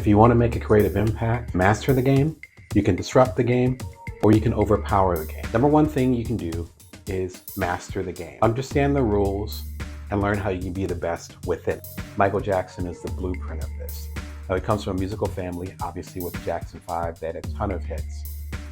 If you want to make a creative impact, master the game, you can disrupt the game, or you can overpower the game. Number one thing you can do is master the game. Understand the rules and learn how you can be the best within. Michael Jackson is the blueprint of this. Now, he comes from a musical family, obviously with the Jackson 5, they had a ton of hits,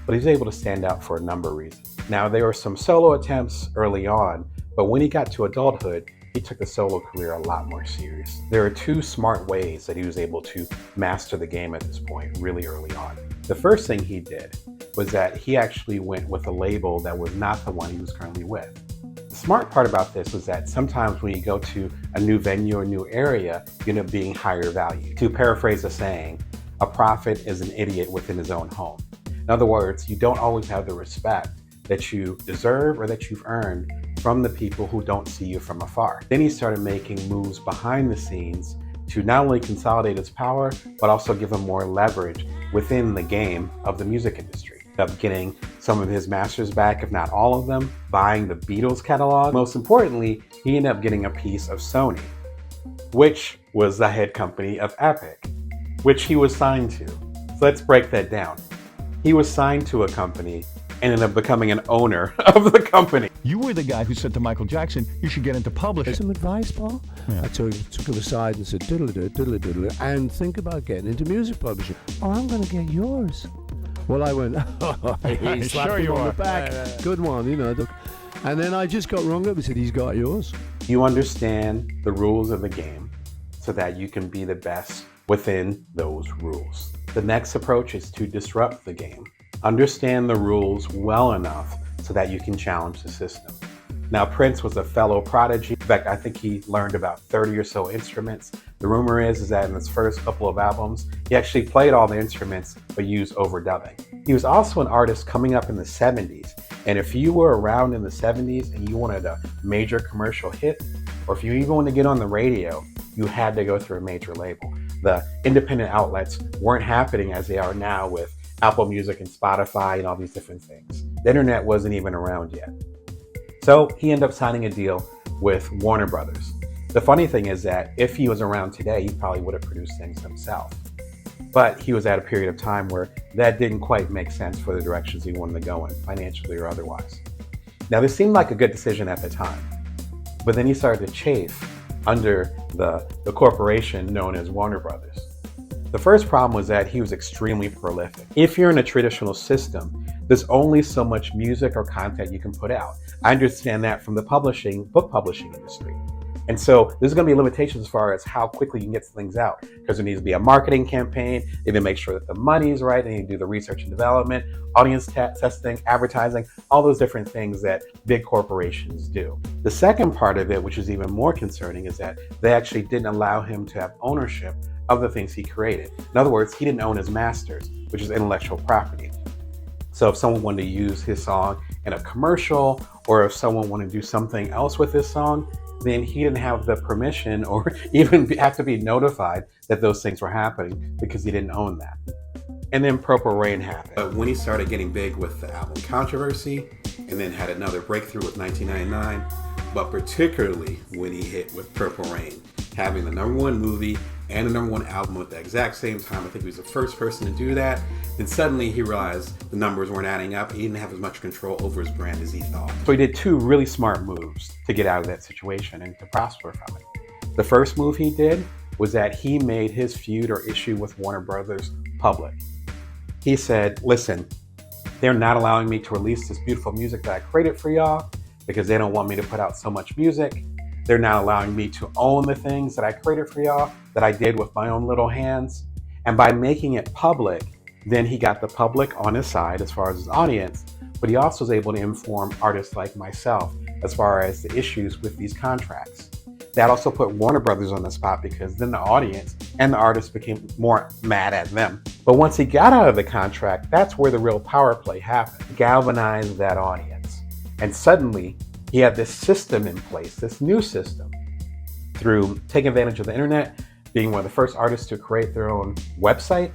but he's able to stand out for a number of reasons. Now, there were some solo attempts early on, but when he got to adulthood, he took the solo career a lot more serious. There are two smart ways that he was able to master the game at this point, really early on. The first thing he did was that he actually went with a label that was not the one he was currently with. The smart part about this was that sometimes when you go to a new venue or new area, you end up being higher value. To paraphrase a saying, a prophet is an idiot within his own home. In other words, you don't always have the respect that you deserve or that you've earned from the people who don't see you from afar. Then he started making moves behind the scenes to not only consolidate his power, but also give him more leverage within the game of the music industry. Up getting some of his masters back, if not all of them, buying the Beatles catalog. Most importantly, he ended up getting a piece of Sony, which was the head company of Epic, which he was signed to. So let's break that down. He was signed to a company and ended up becoming an owner of the company. You were the guy who said to Michael Jackson, you should get into publishing. Some advice, Paul? Yeah. I took him aside and said, diddle, and think about getting into music publishing. Oh, I'm going to get yours. Well, I went, oh, he slapped sure him you on are. the back. Good one, you know. And then I just got rung up and said, he's got yours. You understand the rules of the game so that you can be the best within those rules. The next approach is to disrupt the game. Understand the rules well enough so that you can challenge the system. Now, Prince was a fellow prodigy. In fact, I think he learned about 30 or so instruments. The rumor is that in his first couple of albums, he actually played all the instruments but used overdubbing. He was also an artist coming up in the 70s. And if you were around in the 70s and you wanted a major commercial hit, or if you even wanted to get on the radio, you had to go through a major label. The independent outlets weren't happening as they are now with Apple Music and Spotify and all these different things. The internet wasn't even around yet. So he ended up signing a deal with Warner Brothers. The funny thing is that if he was around today, he probably would have produced things himself. But he was at a period of time where that didn't quite make sense for the directions he wanted to go in, financially or otherwise. Now, this seemed like a good decision at the time, but then he started to chafe under the corporation known as Warner Brothers. The first problem was that he was extremely prolific. If you're in a traditional system, there's only so much music or content you can put out. I understand that from the book publishing industry. And so there's going to be limitations as far as how quickly you can get things out, because there needs to be a marketing campaign. They need to make sure that the money's right. They need to do the research and development, audience testing, advertising, all those different things that big corporations do. The second part of it, which is even more concerning, is that they actually didn't allow him to have ownership of the things he created. In other words, he didn't own his masters, which is intellectual property. So if someone wanted to use his song in a commercial, or if someone wanted to do something else with his song, then he didn't have the permission or even have to be notified that those things were happening because he didn't own that. And then Purple Rain happened. When he started getting big with the album Controversy, and then had another breakthrough with 1999, but particularly when he hit with Purple Rain, having the #1 movie and the #1 album at the exact same time. I think he was the first person to do that. Then suddenly he realized the numbers weren't adding up. He didn't have as much control over his brand as he thought. So he did two really smart moves to get out of that situation and to prosper from it. The first move he did was that he made his feud or issue with Warner Brothers public. He said, listen, they're not allowing me to release this beautiful music that I created for y'all because they don't want me to put out so much music. They're not allowing me to own the things that I created for y'all that I did with my own little hands. And by making it public, then he got the public on his side as far as his audience, but he also was able to inform artists like myself as far as the issues with these contracts. That also put Warner Brothers on the spot because then the audience and the artists became more mad at them. But once he got out of the contract, that's where the real power play happened. Galvanized that audience. And suddenly, he had this system in place, this new system, through taking advantage of the internet, being one of the first artists to create their own website,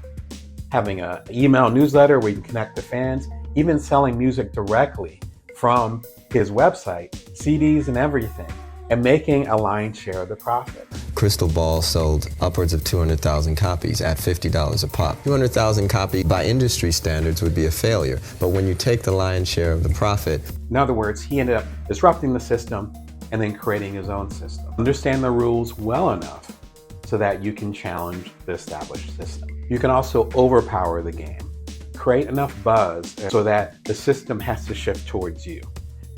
having an email newsletter where you can connect to fans, even selling music directly from his website, CDs and everything, and making a lion's share of the profit. Crystal Ball sold upwards of 200,000 copies at $50 a pop. 200,000 copies by industry standards would be a failure, but when you take the lion's share of the profit. In other words, he ended up disrupting the system and then creating his own system. Understand the rules well enough so that you can challenge the established system. You can also overpower the game. Create enough buzz so that the system has to shift towards you.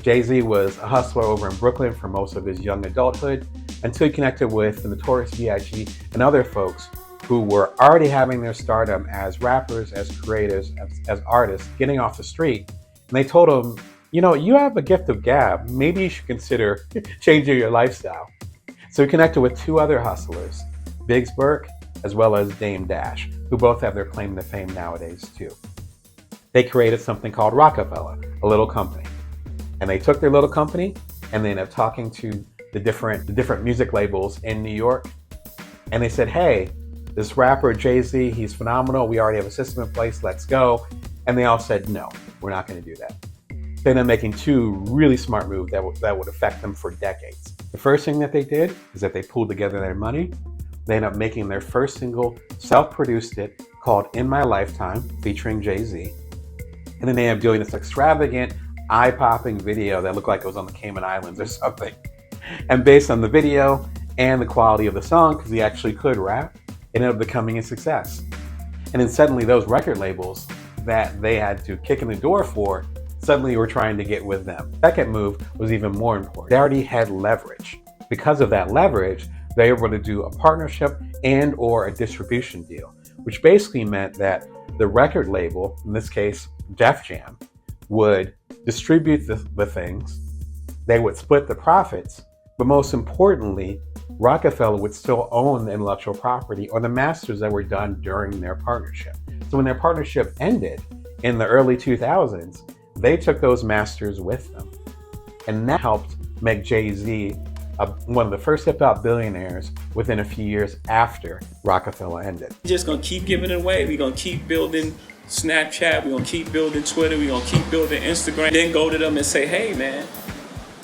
Jay-Z was a hustler over in Brooklyn for most of his young adulthood until he connected with the Notorious B.I.G. and other folks who were already having their stardom as rappers, as creators, as artists, getting off the street. And they told him, you know, you have a gift of gab. Maybe you should consider changing your lifestyle. So he connected with two other hustlers, Biggs Burke as well as Dame Dash, who both have their claim to fame nowadays too. They created something called Rockefeller, a little company. And they took their little company and they ended up talking to the different music labels in New York. And they said, hey, this rapper Jay-Z, he's phenomenal. We already have a system in place, let's go. And they all said, no, we're not gonna do that. They ended up making two really smart moves that would affect them for decades. The first thing that they did is that they pulled together their money. They ended up making their first single, self-produced it, called In My Lifetime, featuring Jay-Z. And then they ended up doing this extravagant, eye-popping video that looked like it was on the Cayman Islands or something. And based on the video and the quality of the song, because he actually could rap, it ended up becoming a success. And then suddenly those record labels that they had to kick in the door for, suddenly were trying to get with them. Second move was even more important. They already had leverage. Because of that leverage, they were able to do a partnership and or a distribution deal, which basically meant that the record label, in this case, Def Jam, would distribute the things, they would split the profits, but most importantly, Rockefeller would still own the intellectual property or the masters that were done during their partnership. So when their partnership ended in the early 2000s, they took those masters with them. And that helped make Jay-Z one of the first hip-hop billionaires within a few years after Rockefeller ended. We're just gonna keep giving it away. We're gonna keep building Snapchat. We're gonna keep building Twitter. We're gonna keep building Instagram. Then go to them and say, hey man,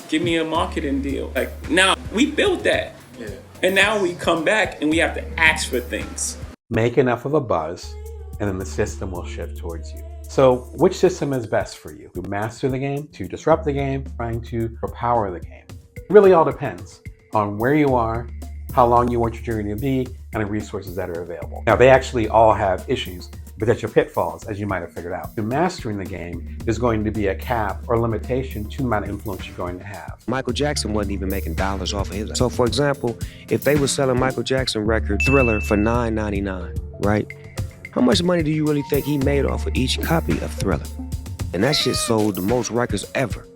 give me a marketing deal. Like now, we built that. Yeah. And now we come back and we have to ask for things. Make enough of a buzz and then the system will shift towards you. So which system is best for you? To master the game, to disrupt the game, trying to overpower the game? It really all depends on where you are, how long you want your journey to be, and the resources that are available. Now, they actually all have issues, potential pitfalls, as you might have figured out. Mastering the game is going to be a cap or limitation to the amount of influence you're going to have. Michael Jackson wasn't even making dollars off of his. So for example, if they were selling Michael Jackson record Thriller for $9.99, right? How much money do you really think he made off of each copy of Thriller? And that shit sold the most records ever.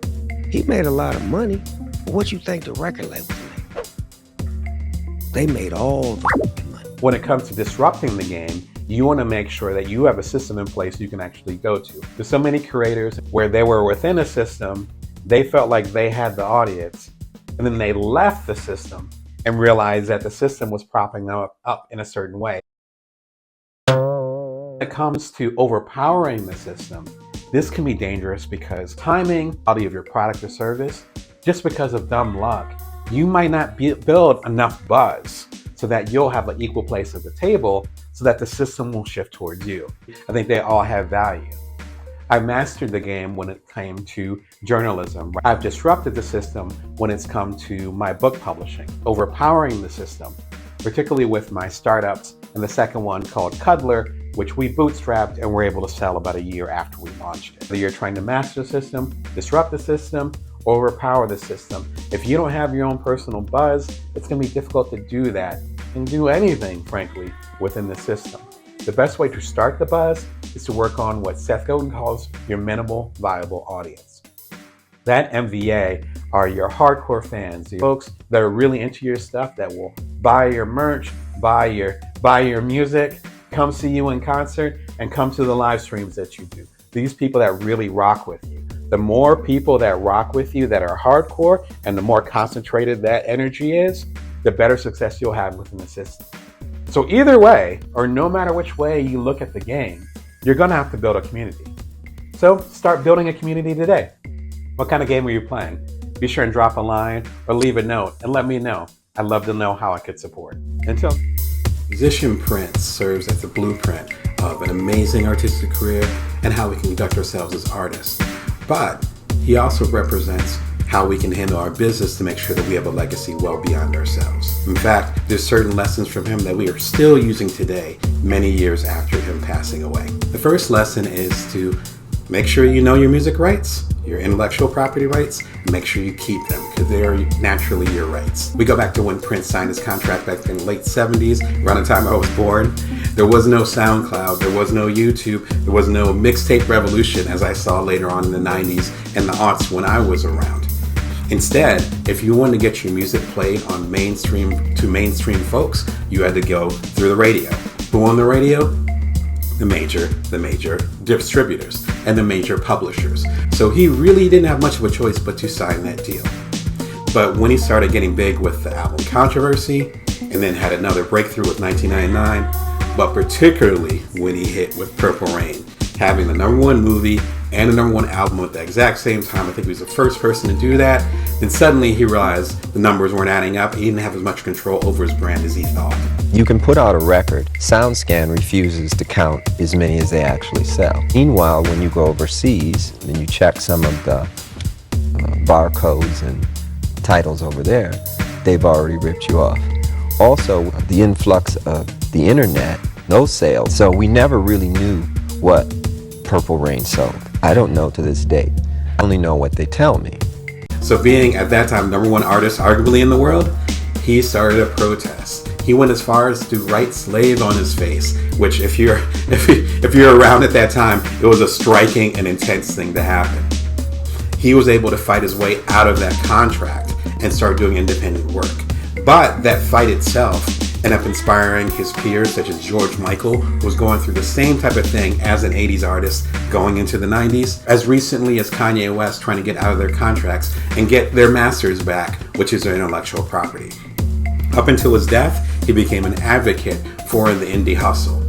He made a lot of money. What you think the record labels made? They made all the money. When it comes to disrupting the game, you want to make sure that you have a system in place you can actually go to. There's so many creators where they were within a system, they felt like they had the audience, and then they left the system and realized that the system was propping them up in a certain way. When it comes to overpowering the system, this can be dangerous because timing, quality of your product or service, just because of dumb luck, you might not build enough buzz so that you'll have an equal place at the table so that the system will shift towards you. I think they all have value. I mastered the game when it came to journalism. I've disrupted the system when it's come to my book publishing, overpowering the system, particularly with my startups, and the second one called Cuddler, which we bootstrapped and were able to sell about a year after we launched it. Whether you're trying to master the system, disrupt the system, overpower the system, if you don't have your own personal buzz, it's going to be difficult to do that and do anything, frankly, within the system. The best way to start the buzz is to work on what Seth Godin calls your minimal viable audience. That MVA are your hardcore fans, the folks that are really into your stuff, that will buy your merch, buy your music, come see you in concert, and come to the live streams that you do. These people that really rock with you. The more people that rock with you that are hardcore, and the more concentrated that energy is, the better success you'll have within the system. So either way, or no matter which way you look at the game, you're gonna have to build a community. So start building a community today. What kind of game are you playing? Be sure and drop a line or leave a note and let me know. I'd love to know how I could support. Until musician Prince serves as the blueprint of an amazing artistic career and how we can conduct ourselves as artists. But he also represents how we can handle our business to make sure that we have a legacy well beyond ourselves. In fact, there's certain lessons from him that we are still using today, many years after him passing away. The first lesson is to make sure you know your music rights, your intellectual property rights, and make sure you keep them because they are naturally your rights. We go back to when Prince signed his contract back in the late 70s, around the time I was born. There was no SoundCloud, there was no YouTube, there was no mixtape revolution as I saw later on in the 90s and the aughts when I was around. Instead, if you wanted to get your music played on mainstream folks, you had to go through the radio. Who on the radio? The major distributors and the major publishers. So he really didn't have much of a choice but to sign that deal. But when he started getting big with the album Controversy, and then had another breakthrough with 1999, but particularly when he hit with Purple Rain, having the #1 movie and the #1 album at the exact same time. I think he was the first person to do that. Then suddenly he realized the numbers weren't adding up. He didn't have as much control over his brand as he thought. You can put out a record. SoundScan refuses to count as many as they actually sell. Meanwhile, when you go overseas and you check some of the barcodes and titles over there, they've already ripped you off. Also, the influx of the internet, no sales. So we never really knew what Purple Rain sold. I don't know to this date. I only know what they tell me. So being at that time #1 artist arguably in the world, he started a protest. He went as far as to write "slave" on his face, which if you're around at that time, it was a striking and intense thing to happen. He was able to fight his way out of that contract and start doing independent work. But that fight itself ended up inspiring his peers, such as George Michael, who was going through the same type of thing as an 80s artist going into the 90s, as recently as Kanye West trying to get out of their contracts and get their masters back, which is their intellectual property. Up until his death, he became an advocate for the indie hustle.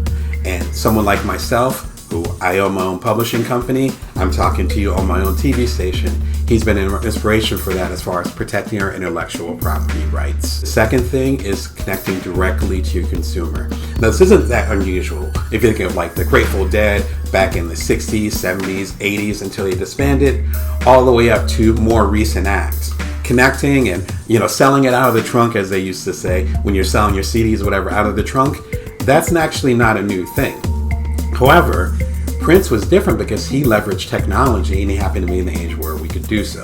And someone like myself, who I own my own publishing company, I'm talking to you on my own TV station, he's been an inspiration for that as far as protecting our intellectual property rights. The second thing is connecting directly to your consumer. Now, this isn't that unusual. If you think of like the Grateful Dead back in the 60s, 70s, 80s until they disbanded, all the way up to more recent acts. Connecting and, selling it out of the trunk, as they used to say, when you're selling your CDs or whatever out of the trunk, that's actually not a new thing. However, Prince was different because he leveraged technology and he happened to be in the age where we could do so.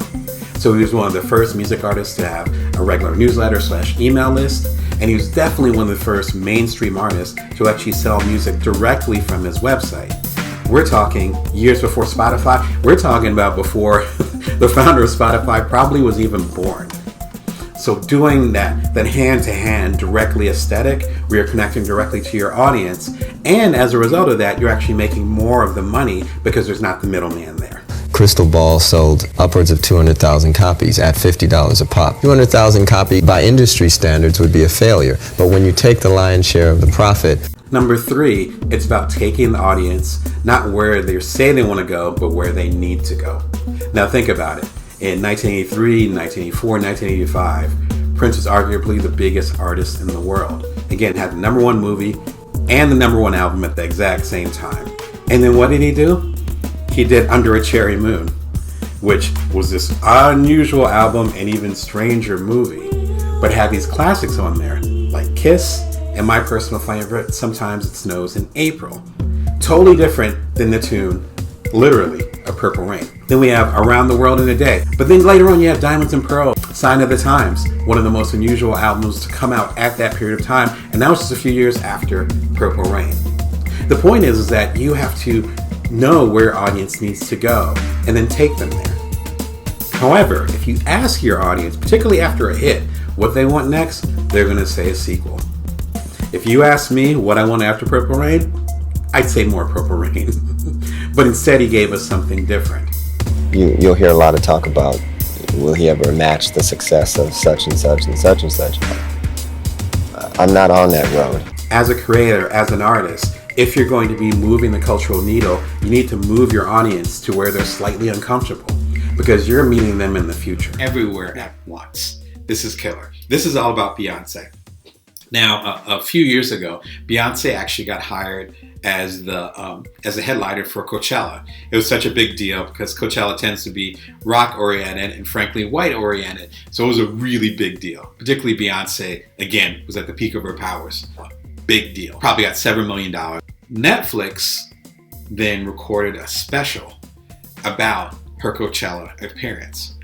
So he was one of the first music artists to have a regular newsletter/email list, and he was definitely one of the first mainstream artists to actually sell music directly from his website. We're talking years before Spotify. We're talking about before the founder of Spotify probably was even born. So doing that hand-to-hand directly aesthetic, where you're connecting directly to your audience, and as a result of that, you're actually making more of the money because there's not the middleman there. Crystal Ball sold upwards of 200,000 copies at $50 a pop. 200,000 copies by industry standards would be a failure, but when you take the lion's share of the profit. Number 3, it's about taking the audience not where they say they want to go, but where they need to go. Now think about it. In 1983, 1984, 1985, Prince was arguably the biggest artist in the world. Again, had the #1 movie and the #1 album at the exact same time. And then what did he do? He did Under a Cherry Moon, which was this unusual album and even stranger movie, but had these classics on there, like Kiss, and my personal favorite, Sometimes It Snows in April. Totally different than the tune, literally, of Purple Rain. Then we have Around the World in a Day. But then later on you have Diamonds and Pearls, Sign of the Times, one of the most unusual albums to come out at that period of time, and that was just a few years after Purple Rain. The point is that you have to know where your audience needs to go and then take them there. However, if you ask your audience, particularly after a hit, what they want next, they're going to say a sequel. If you ask me what I want after Purple Rain, I'd say more Purple Rain. But instead he gave us something different. You'll hear a lot of talk about, will he ever match the success of such and such and such and such? I'm not on that road. As a creator, as an artist, if you're going to be moving the cultural needle, you need to move your audience to where they're slightly uncomfortable, because you're meeting them in the future. Everywhere at once. This is killer. This is all about Beyonce. Now, a few years ago, Beyonce actually got hired as the headliner for Coachella. It was such a big deal because Coachella tends to be rock-oriented and frankly white-oriented. So it was a really big deal. Particularly Beyonce, again, was at the peak of her powers. Big deal. Probably got $7 million. Netflix then recorded a special about her Coachella appearance.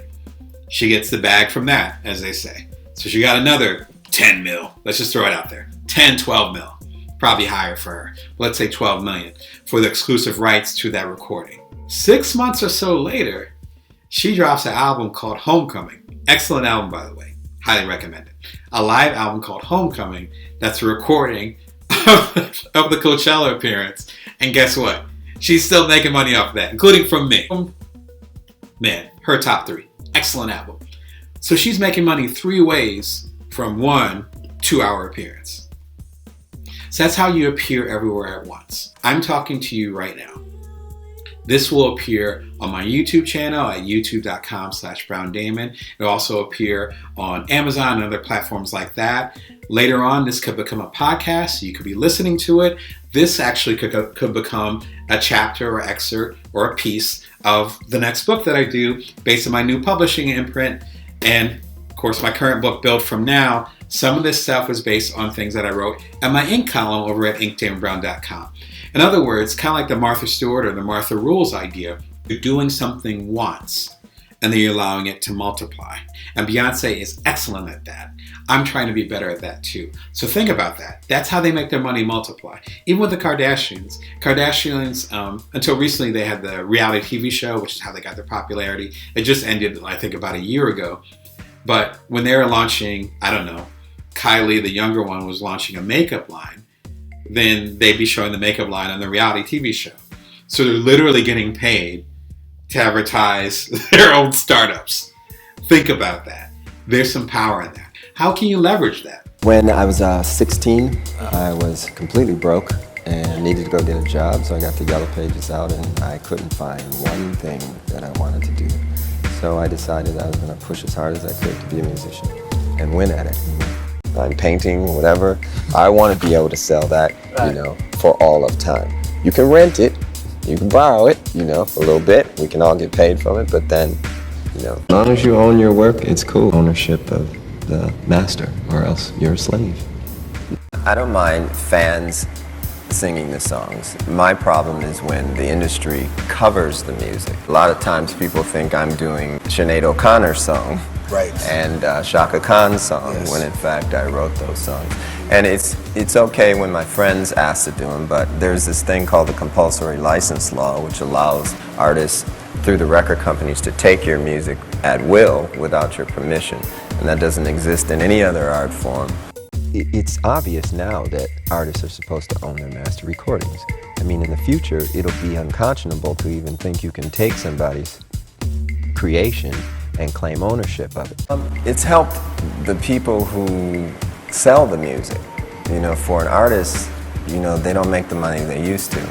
She gets the bag from that, as they say. So she got another 10 mil. Let's just throw it out there. 10, 12 mil. Probably higher for her. Let's say 12 million for the exclusive rights to that recording. 6 months or so later, she drops an album called Homecoming. Excellent album, by the way. Highly recommend it. A live album called Homecoming that's a recording of the Coachella appearance. And guess what? She's still making money off of that, including from me. Man, her top 3. Excellent album. So she's making money 3 ways from 1 2-hour appearance. So that's how you appear everywhere at once. I'm talking to you right now. This will appear on my YouTube channel at youtube.com/BrownDamon. It'll also appear on Amazon and other platforms like that. Later on, this could become a podcast. You could be listening to it. This actually could become a chapter or excerpt or a piece of the next book that I do based on my new publishing imprint. And of course, my current book, Build From Now. Some of this stuff was based on things that I wrote at my ink column over at inkdamonbrown.com. In other words, kind of like the Martha Stewart or the Martha Rules idea, you're doing something once and then you're allowing it to multiply. And Beyonce is excellent at that. I'm trying to be better at that too. So think about that. That's how they make their money multiply. Even with the Kardashians, until recently they had the reality TV show, which is how they got their popularity. It just ended, I think, about a year ago. But when they were launching, I don't know, Kylie, the younger one, was launching a makeup line, then they'd be showing the makeup line on the reality TV show. So they're literally getting paid to advertise their own startups. Think about that. There's some power in that. How can you leverage that? When I was 16, I was completely broke and needed to go get a job, so I got the Yellow Pages out and I couldn't find one thing that I wanted to do. So I decided I was going to push as hard as I could to be a musician and win at it. I'm painting, whatever. I want to be able to sell that, for all of time. You can rent it, you can borrow it, for a little bit. We can all get paid from it, but then, as long as you own your work, it's cool. Ownership of the master, or else you're a slave. I don't mind fans singing the songs. My problem is when the industry covers the music. A lot of times people think I'm doing Sinead O'Connor's song. Right. And Shaka Khan's song, Yes. when in fact I wrote those songs. And it's okay when my friends ask to do them, but there's this thing called the compulsory license law, which allows artists through the record companies to take your music at will without your permission. And that doesn't exist in any other art form. It's obvious now that artists are supposed to own their master recordings. I mean, in the future, it'll be unconscionable to even think you can take somebody's creation and claim ownership of it. It's helped the people who sell the music. For an artist, they don't make the money they used to.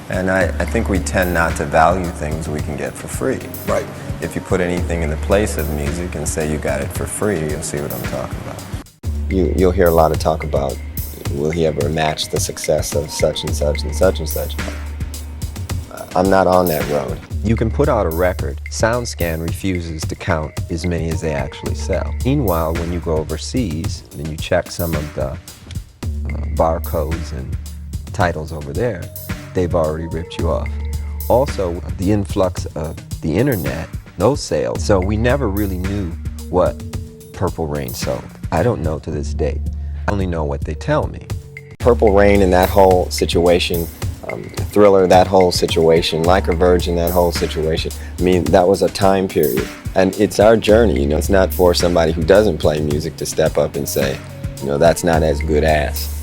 And I think we tend not to value things we can get for free. Right. If you put anything in the place of music and say you got it for free, you'll see what I'm talking about. You'll hear a lot of talk about, will he ever match the success of such and such and such and such? I'm not on that road. You can put out a record. SoundScan refuses to count as many as they actually sell. Meanwhile, when you go overseas and you check some of the barcodes and titles over there, they've already ripped you off. Also, the influx of the internet, those sales. So we never really knew what Purple Rain sold. I don't know to this day. I only know what they tell me. Purple Rain and that whole situation, Thriller, that whole situation, Like a Virgin, that whole situation. I mean, that was a time period. And it's our journey, It's not for somebody who doesn't play music to step up and say, that's not as good as.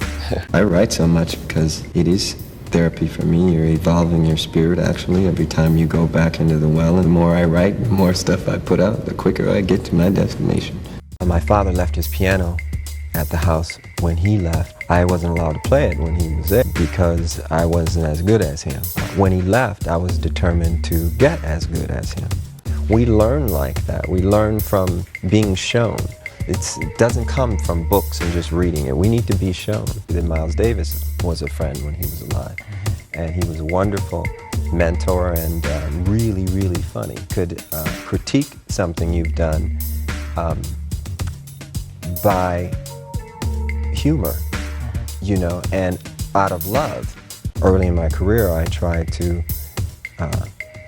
I write so much because it is therapy for me. You're evolving your spirit, actually, every time you go back into the well. And the more I write, the more stuff I put out, the quicker I get to my destination. My father left his piano at the house when he left. I wasn't allowed to play it when he was there because I wasn't as good as him. When he left, I was determined to get as good as him. We learn like that. We learn from being shown. It doesn't come from books and just reading it. We need to be shown. That Miles Davis was a friend when he was alive, and he was a wonderful mentor and really, really funny. Could critique something you've done by humor, you know, and out of love. Early in my career, I tried to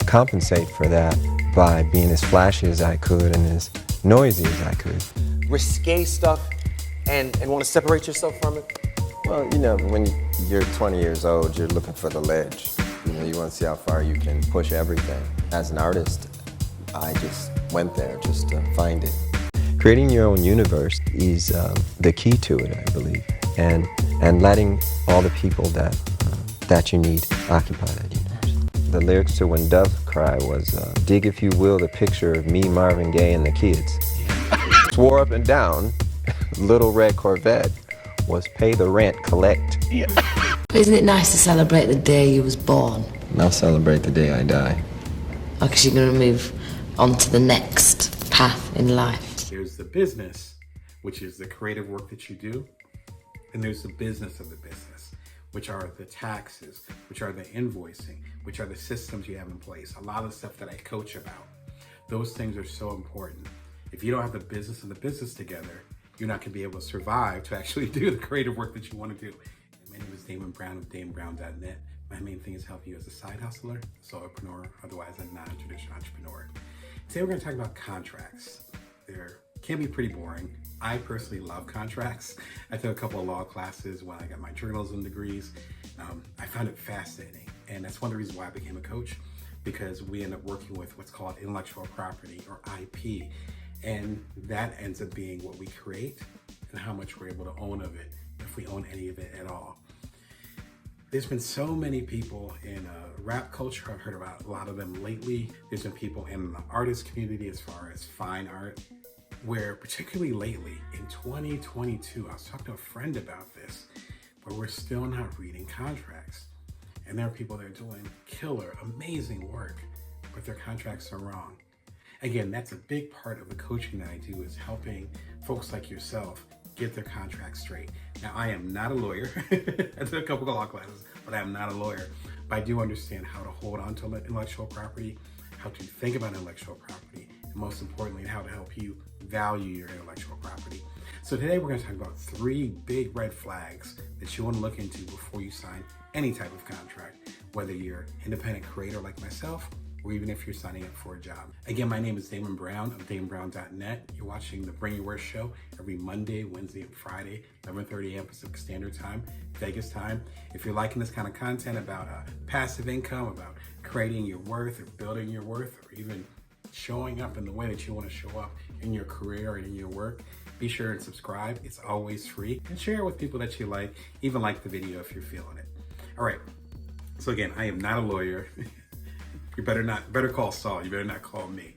compensate for that by being as flashy as I could and as noisy as I could. Risque stuff and want to separate yourself from it? Well, you know, when you're 20 years old, you're looking for the ledge. You know, you want to see how far you can push everything. As an artist, I just went there just to find it. Creating your own universe is the key to it, I believe, and letting all the people that you need occupy that universe. The lyrics to When Doves Cry was, dig if you will the picture of me, Marvin Gaye, and the kids. Swore up and down, Little Red Corvette was pay the rent, collect. Yeah. Isn't it nice to celebrate the day you was born? I'll celebrate the day I die. Because you're going to move on to the next path in life. There's the business, which is the creative work that you do. And there's the business of the business, which are the taxes, which are the invoicing, which are the systems you have in place. A lot of the stuff that I coach about. Those things are so important. If you don't have the business and the business together, you're not going to be able to survive to actually do the creative work that you want to do. My name is Damon Brown of DamonBrown.net. My main thing is help you as a side hustler, solopreneur, otherwise a non-traditional entrepreneur. Today we're going to talk about contracts. They can be pretty boring. I personally love contracts. I took a couple of law classes when I got my journalism degrees. I found it fascinating, and that's one of the reasons why I became a coach, because we end up working with what's called intellectual property, or IP, and that ends up being what we create and how much we're able to own of it, if we own any of it at all. There's been so many people in rap culture. I've heard about a lot of them lately. There's been people in the artist community as far as fine art, where particularly lately in 2022, I was talking to a friend about this, where we're still not reading contracts. And there are people that are doing killer, amazing work, but their contracts are wrong. Again, that's a big part of the coaching that I do, is helping folks like yourself get their contracts straight. Now, I am not a lawyer. I took a couple of law classes, but I am not a lawyer. But I do understand how to hold on to intellectual property, how to think about intellectual property, and most importantly, how to help you value your intellectual property. So today we're going to talk about 3 big red flags that you want to look into before you sign any type of contract, whether you're an independent creator like myself, or even if you're signing up for a job. Again, my name is Damon Brown of DamonBrown.net. You're watching the Bring Your Worst show every Monday, Wednesday, and Friday, 11:30 a.m. Pacific Standard Time, Vegas time. If you're liking this kind of content about passive income, about creating your worth or building your worth, or even showing up in the way that you want to show up in your career and in your work, be sure and subscribe. It's always free. And share it with people that you like, even like the video if you're feeling it. All right. So again, I am not a lawyer. You better call Saul. You better not call me.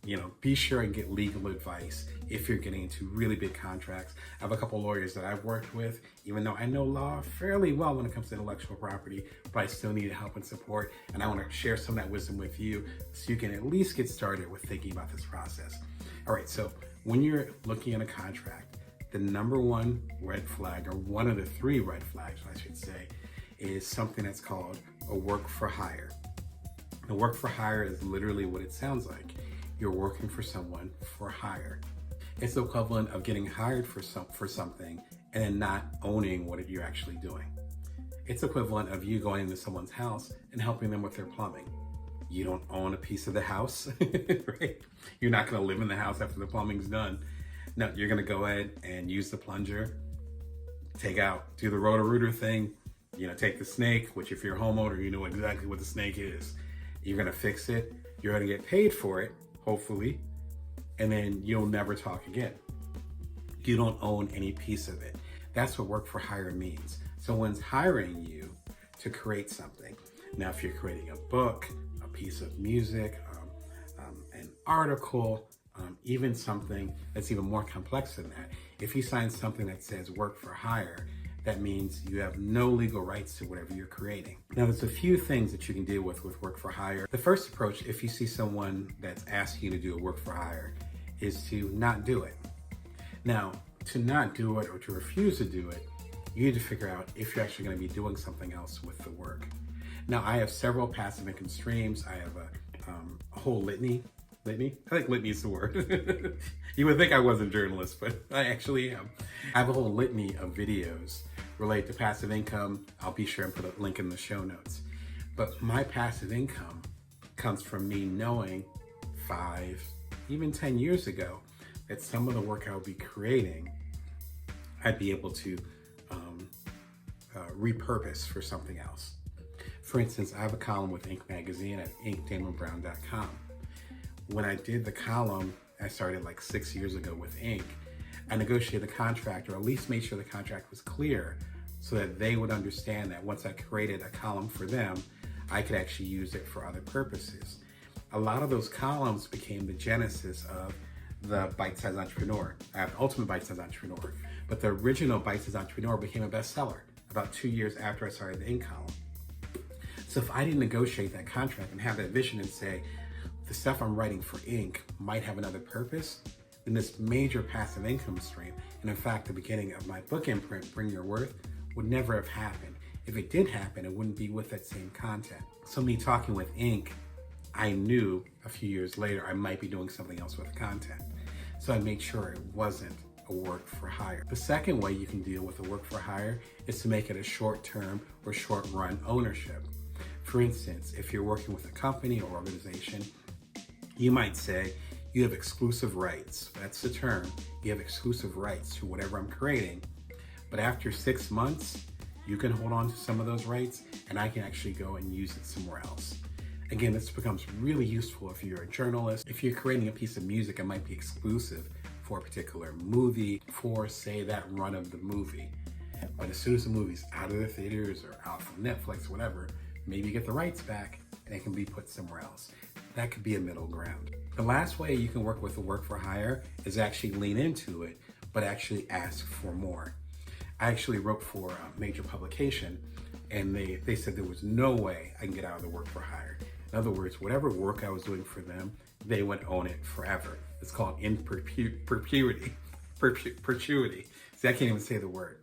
You know, be sure and get legal advice if you're getting into really big contracts. I have a couple lawyers that I've worked with, even though I know law fairly well when it comes to intellectual property, but I still need help and support. And I want to share some of that wisdom with you so you can at least get started with thinking about this process. All right, so when you're looking at a contract, the number one red flag, or one of the 3 red flags, I should say, is something that's called a work for hire. The work for hire is literally what it sounds like. You're working for someone for hire. It's the equivalent of getting hired for something and then not owning what you're actually doing. It's equivalent of you going into someone's house and helping them with their plumbing. You don't own a piece of the house, right? You're not going to live in the house after the plumbing's done. No, you're going to go ahead and use the plunger, do the Roto-Rooter thing, take the snake, which if you're a homeowner, you know exactly what the snake is. You're going to fix it. You're going to get paid for it, hopefully, and then you'll never talk again. You don't own any piece of it. That's what work for hire means. Someone's hiring you to create something. Now, if you're creating a book, a piece of music, an article, even something that's even more complex than that, if you sign something that says work for hire, that means you have no legal rights to whatever you're creating. Now, there's a few things that you can deal with work for hire. The first approach, if you see someone that's asking you to do a work for hire, is to not do it. Now, to not do it or to refuse to do it, you need to figure out if you're actually going to be doing something else with the work. Now, I have several passive income streams. I have a whole litany. Litany? I think litany is the word. You would think I wasn't a journalist, but I actually am. I have a whole litany of videos related to passive income. I'll be sure and put a link in the show notes. But my passive income comes from me knowing 5, even 10 years ago that some of the work I would be creating, I'd be able to repurpose for something else. For instance, I have a column with Inc. magazine at inkdamonbrown.com. When I did the column, I started like 6 years ago with Inc. I negotiated the contract, or at least made sure the contract was clear so that they would understand that once I created a column for them, I could actually use it for other purposes. A lot of those columns became the genesis of the Bite-Sized Entrepreneur. I have Ultimate Bite-Sized Entrepreneur, but the original Bite-Sized Entrepreneur became a bestseller about 2 years after I started the Inc. column. So if I didn't negotiate that contract and have that vision and say, the stuff I'm writing for Inc. might have another purpose, then this major passive income stream, and in fact, the beginning of my book imprint, Bring Your Worth, would never have happened. If it did happen, it wouldn't be with that same content. So me talking with Inc., I knew a few years later I might be doing something else with the content. So I made sure it wasn't a work for hire. The second way you can deal with a work for hire is to make it a short-term or short-run ownership. For instance, if you're working with a company or organization, you might say you have exclusive rights. That's the term. You have exclusive rights to whatever I'm creating. But after 6 months, you can hold on to some of those rights and I can actually go and use it somewhere else. Again, this becomes really useful if you're a journalist. If you're creating a piece of music, it might be exclusive for a particular movie, for say that run of the movie. But as soon as the movie's out of the theaters or out from Netflix, whatever, maybe you get the rights back and it can be put somewhere else. That could be a middle ground. The last way you can work with a work for hire is actually lean into it, but actually ask for more. I actually wrote for a major publication and they said there was no way I can get out of the work for hire. In other words, whatever work I was doing for them, they would own it forever. It's called in perpetuity. Perpetuity. See, I can't even say the word.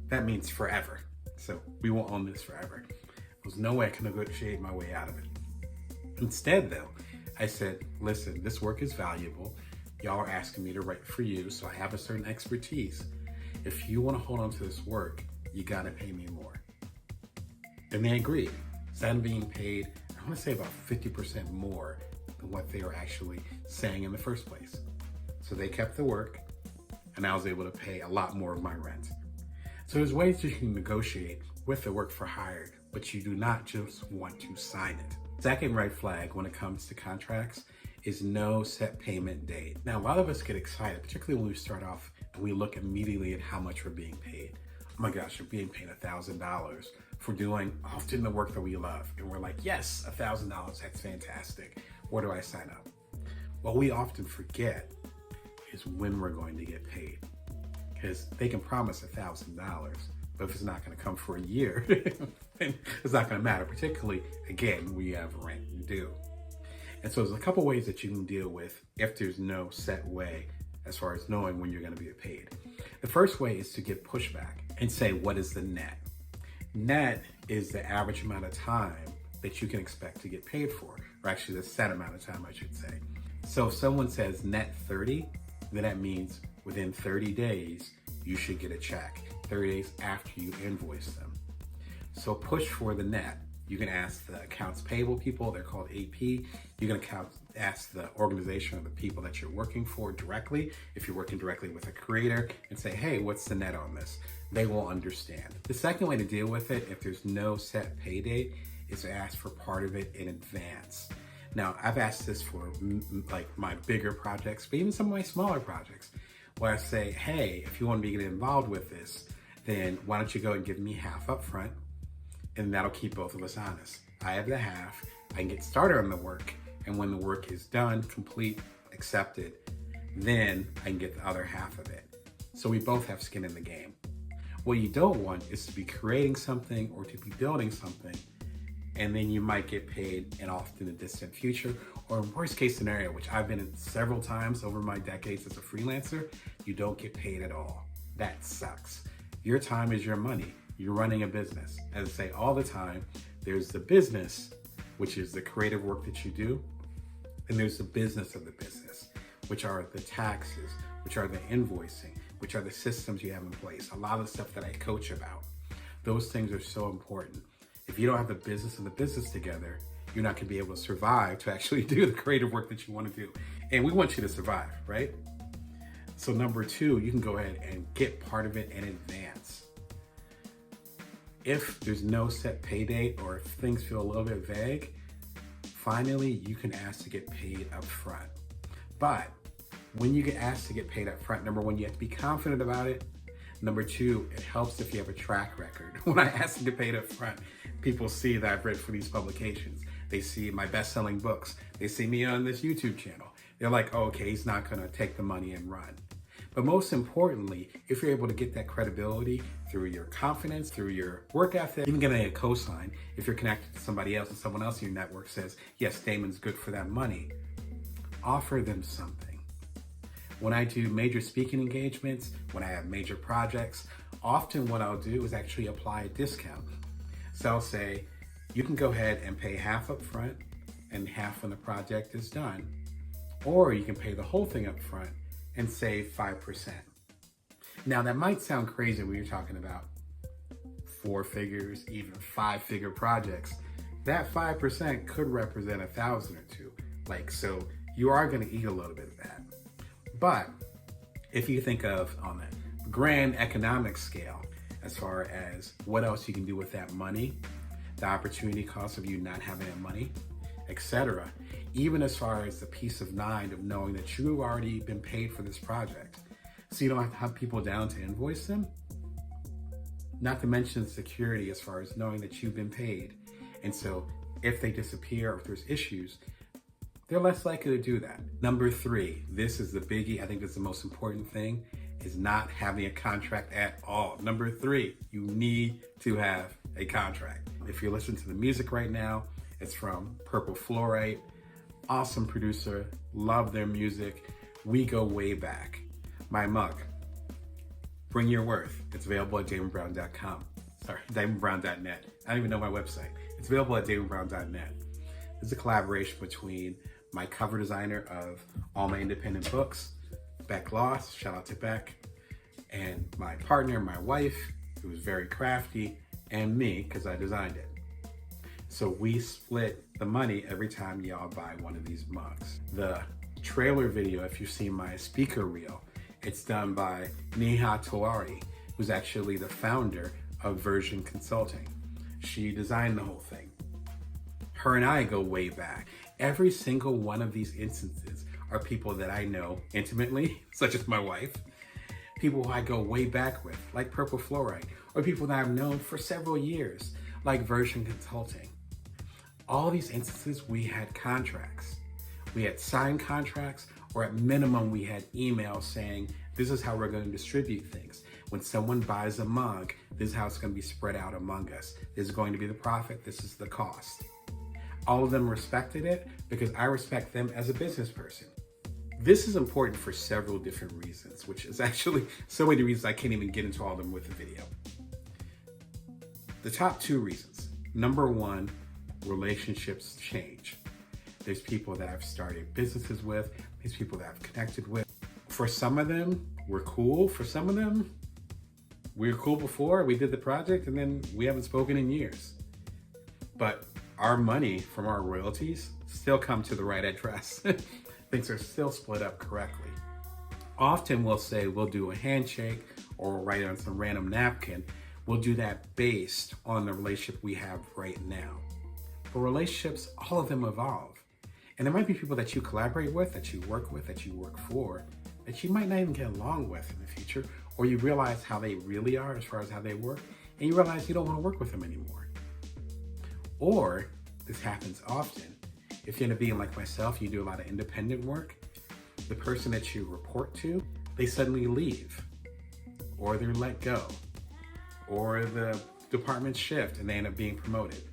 That means forever. So we will own this forever. There's no way I can negotiate my way out of it. Instead, though, I said, listen, this work is valuable. Y'all are asking me to write for you, so I have a certain expertise. If you want to hold on to this work, you got to pay me more. And they agreed. So I'm being paid, I want to say about 50% more than what they were actually saying in the first place. So they kept the work, and I was able to pay a lot more of my rent. So there's ways you can negotiate with the work for hire, but you do not just want to sign it. Second red flag when it comes to contracts is no set payment date. Now, a lot of us get excited, particularly when we start off and we look immediately at how much we're being paid. Oh my gosh, we're being paid $1,000 for doing often the work that we love. And we're like, yes, $1,000, that's fantastic. Where do I sign up? What we often forget is when we're going to get paid. Because they can promise $1,000, but if it's not going to come for a year, it's not going to matter, particularly, again, when you have rent due. And so there's a couple ways that you can deal with if there's no set way as far as knowing when you're going to be paid. The first way is to give pushback and say, what is the net? Net is the average amount of time that you can expect to get paid for, or actually the set amount of time, I should say. So if someone says net 30, then that means within 30 days, you should get a check, 30 days after you invoice them. So push for the net. You can ask the accounts payable people, they're called AP. You can ask the organization or the people that you're working for directly, if you're working directly with a creator, and say, hey, what's the net on this? They will understand. The second way to deal with it, if there's no set pay date, is to ask for part of it in advance. Now, I've asked this for like my bigger projects, but even some of my smaller projects, where I say, hey, if you want me to get involved with this, then why don't you go and give me half up front, and that'll keep both of us honest. I have the half, I can get started on the work, and when the work is done, complete, accepted, then I can get the other half of it. So we both have skin in the game. What you don't want is to be creating something or to be building something and then you might get paid in often a distant future, or worst case scenario, which I've been in several times over my decades as a freelancer, you don't get paid at all. That sucks. Your time is your money. You're running a business. As I say all the time, there's the business, which is the creative work that you do, and there's the business of the business, which are the taxes, which are the invoicing, which are the systems you have in place. A lot of the stuff that I coach about. Those things are so important. If you don't have the business and the business together, you're not gonna be able to survive to actually do the creative work that you wanna do. And we want you to survive, right? So number 2, you can go ahead and get part of it in advance. If there's no set pay date, or if things feel a little bit vague, finally, you can ask to get paid up front. But when you get asked to get paid up front, number 1, you have to be confident about it. Number 2, it helps if you have a track record. When I ask to get paid up front, people see that I've read for these publications. They see my best-selling books. They see me on this YouTube channel. They're like, oh, okay, he's not gonna take the money and run. But most importantly, if you're able to get that credibility through your confidence, through your work ethic, even getting a cosign, if you're connected to somebody else and someone else in your network says, yes, Damon's good for that money, offer them something. When I do major speaking engagements, when I have major projects, often what I'll do is actually apply a discount. So I'll say, you can go ahead and pay half up front and half when the project is done. Or you can pay the whole thing up front and save 5%. Now that might sound crazy when you're talking about 4 figures, even 5-figure projects. That 5% could represent 1,000 or 2. So you are gonna eat a little bit of that. But if you think of on a grand economic scale, as far as what else you can do with that money, the opportunity cost of you not having that money, etc., even as far as the peace of mind of knowing that you've already been paid for this project, so you don't have to hunt people down to invoice them, not to mention security as far as knowing that you've been paid. And so if they disappear or if there's issues, they're less likely to do that. Number 3, this is the biggie. I think this is the most important thing, is not having a contract at all. Number 3, you need to have a contract. If you're listening to the music right now, it's from Purple Fluorite, awesome producer, love their music. We go way back. My mug, Bring Your Worth. It's available at damonbrown.com. Sorry, damonbrown.net. I don't even know my website. It's available at damonbrown.net. It's a collaboration between my cover designer of all my independent books, Beck Loss, shout out to Beck, and my partner, my wife, who was very crafty, and me, because I designed it. So we split the money every time y'all buy one of these mugs. The trailer video, if you've seen my speaker reel, it's done by Neha Tawari, who's actually the founder of Version Consulting. She designed the whole thing. Her and I go way back. Every single one of these instances are people that I know intimately, such as my wife, people who I go way back with, like Purple Fluorite, or people that I've known for several years, like Version Consulting. All these instances, we had contracts. We had signed contracts, or at minimum, we had emails saying, this is how we're going to distribute things. When someone buys a mug, this is how it's going to be spread out among us. This is going to be the profit, this is the cost. All of them respected it because I respect them as a business person. This is important for several different reasons, which is actually so many reasons I can't even get into all of them with the video. The top 2 reasons. Number 1, relationships change. There's people that I've started businesses with, there's people that I've connected with. For some of them, we're cool. For some of them, we were cool before we did the project and then we haven't spoken in years. But our money from our royalties still come to the right address. Things are still split up correctly. Often we'll say we'll do a handshake or we'll write on some random napkin. We'll do that based on the relationship we have right now. But relationships, all of them evolve. And there might be people that you collaborate with, that you work for, that you might not even get along with in the future, or you realize how they really are as far as how they work, and you realize you don't want to work with them anymore. Or, this happens often, if you end up being like myself, you do a lot of independent work, the person that you report to, they suddenly leave, or they're let go, or the departments shift and they end up being promoted.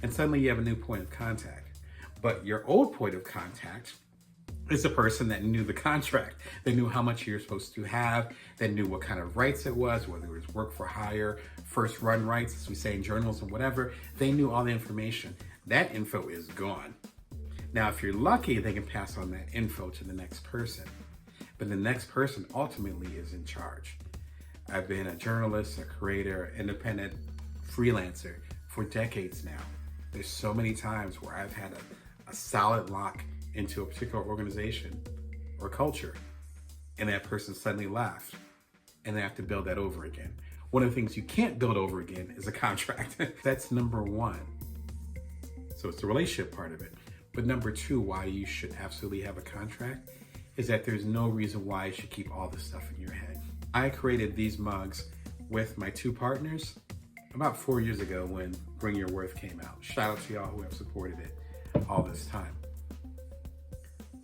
and suddenly you have a new point of contact. But your old point of contact is a person that knew the contract. They knew how much you're supposed to have. They knew what kind of rights it was, whether it was work for hire, first run rights, as we say in journals or whatever. They knew all the information. That info is gone. Now, if you're lucky, they can pass on that info to the next person. But the next person ultimately is in charge. I've been a journalist, a creator, independent freelancer for decades now. There's so many times where I've had a solid lock into a particular organization or culture, and that person suddenly left, and they have to build that over again. One of the things you can't build over again is a contract. That's number one. So it's the relationship part of it. But number two, why you should absolutely have a contract is that there's no reason why you should keep all this stuff in your head. I created these mugs with my two partners about 4 years ago when Bring Your Worth came out. Shout out to y'all who have supported it all this time.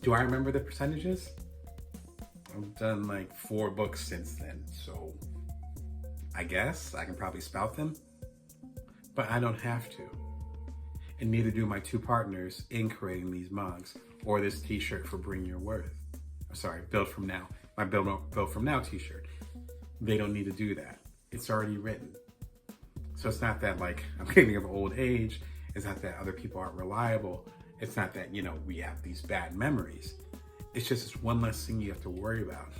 Do I remember the percentages? I've done like 4 books since then, so I guess I can probably spout them, but I don't have to. And neither do my two partners in creating these mugs or this t-shirt for Bring Your Worth. Sorry, Build From Now. My Build From Now t-shirt. They don't need to do that. It's already written. So it's not that like I'm getting of old age. It's not that other people aren't reliable. It's not that, we have these bad memories. It's just this one less thing you have to worry about.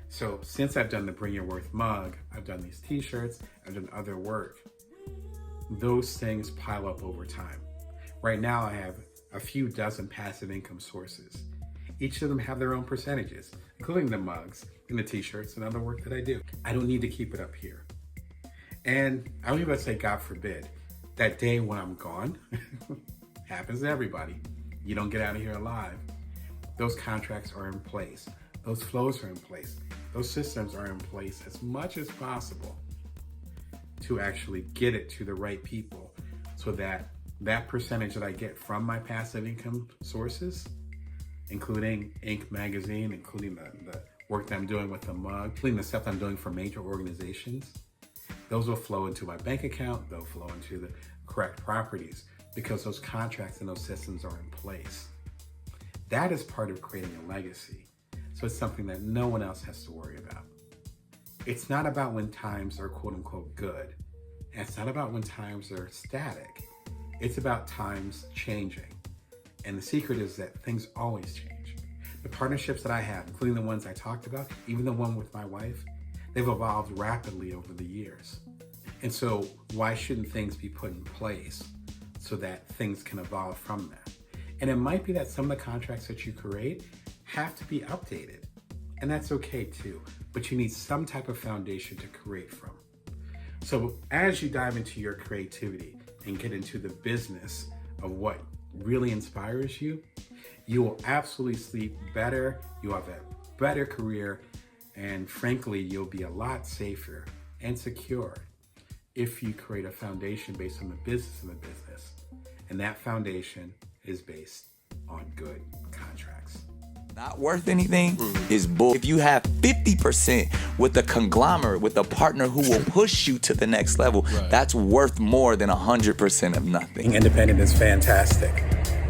So since I've done the Bring Your Worth mug, I've done these t-shirts, I've done other work. Those things pile up over time. Right now I have a few dozen passive income sources. Each of them have their own percentages, including the mugs and the t-shirts and other work that I do. I don't need to keep it up here. And I don't even say, God forbid, that day when I'm gone, happens to everybody. You don't get out of here alive. Those contracts are in place. Those flows are in place. Those systems are in place as much as possible to actually get it to the right people so that that percentage that I get from my passive income sources, including Inc. magazine, including the work that I'm doing with the mug, including the stuff I'm doing for major organizations, those will flow into my bank account. They'll flow into the correct properties because those contracts and those systems are in place. That is part of creating a legacy. So it's something that no one else has to worry about. It's not about when times are quote unquote good. And it's not about when times are static. It's about times changing. And the secret is that things always change. The partnerships that I have, including the ones I talked about, even the one with my wife, they've evolved rapidly over the years. And so why shouldn't things be put in place so that things can evolve from that? And it might be that some of the contracts that you create have to be updated. And that's okay too, but you need some type of foundation to create from. So as you dive into your creativity and get into the business of what really inspires you, you will absolutely sleep better, you'll have a better career, and frankly, you'll be a lot safer and secure if you create a foundation based on the business of the business. And that foundation is based on good contracts. Not worth anything is bull. If you have 50% with a conglomerate, with a partner who will push you to the next level, that's worth more than 100% of nothing. Being independent is fantastic,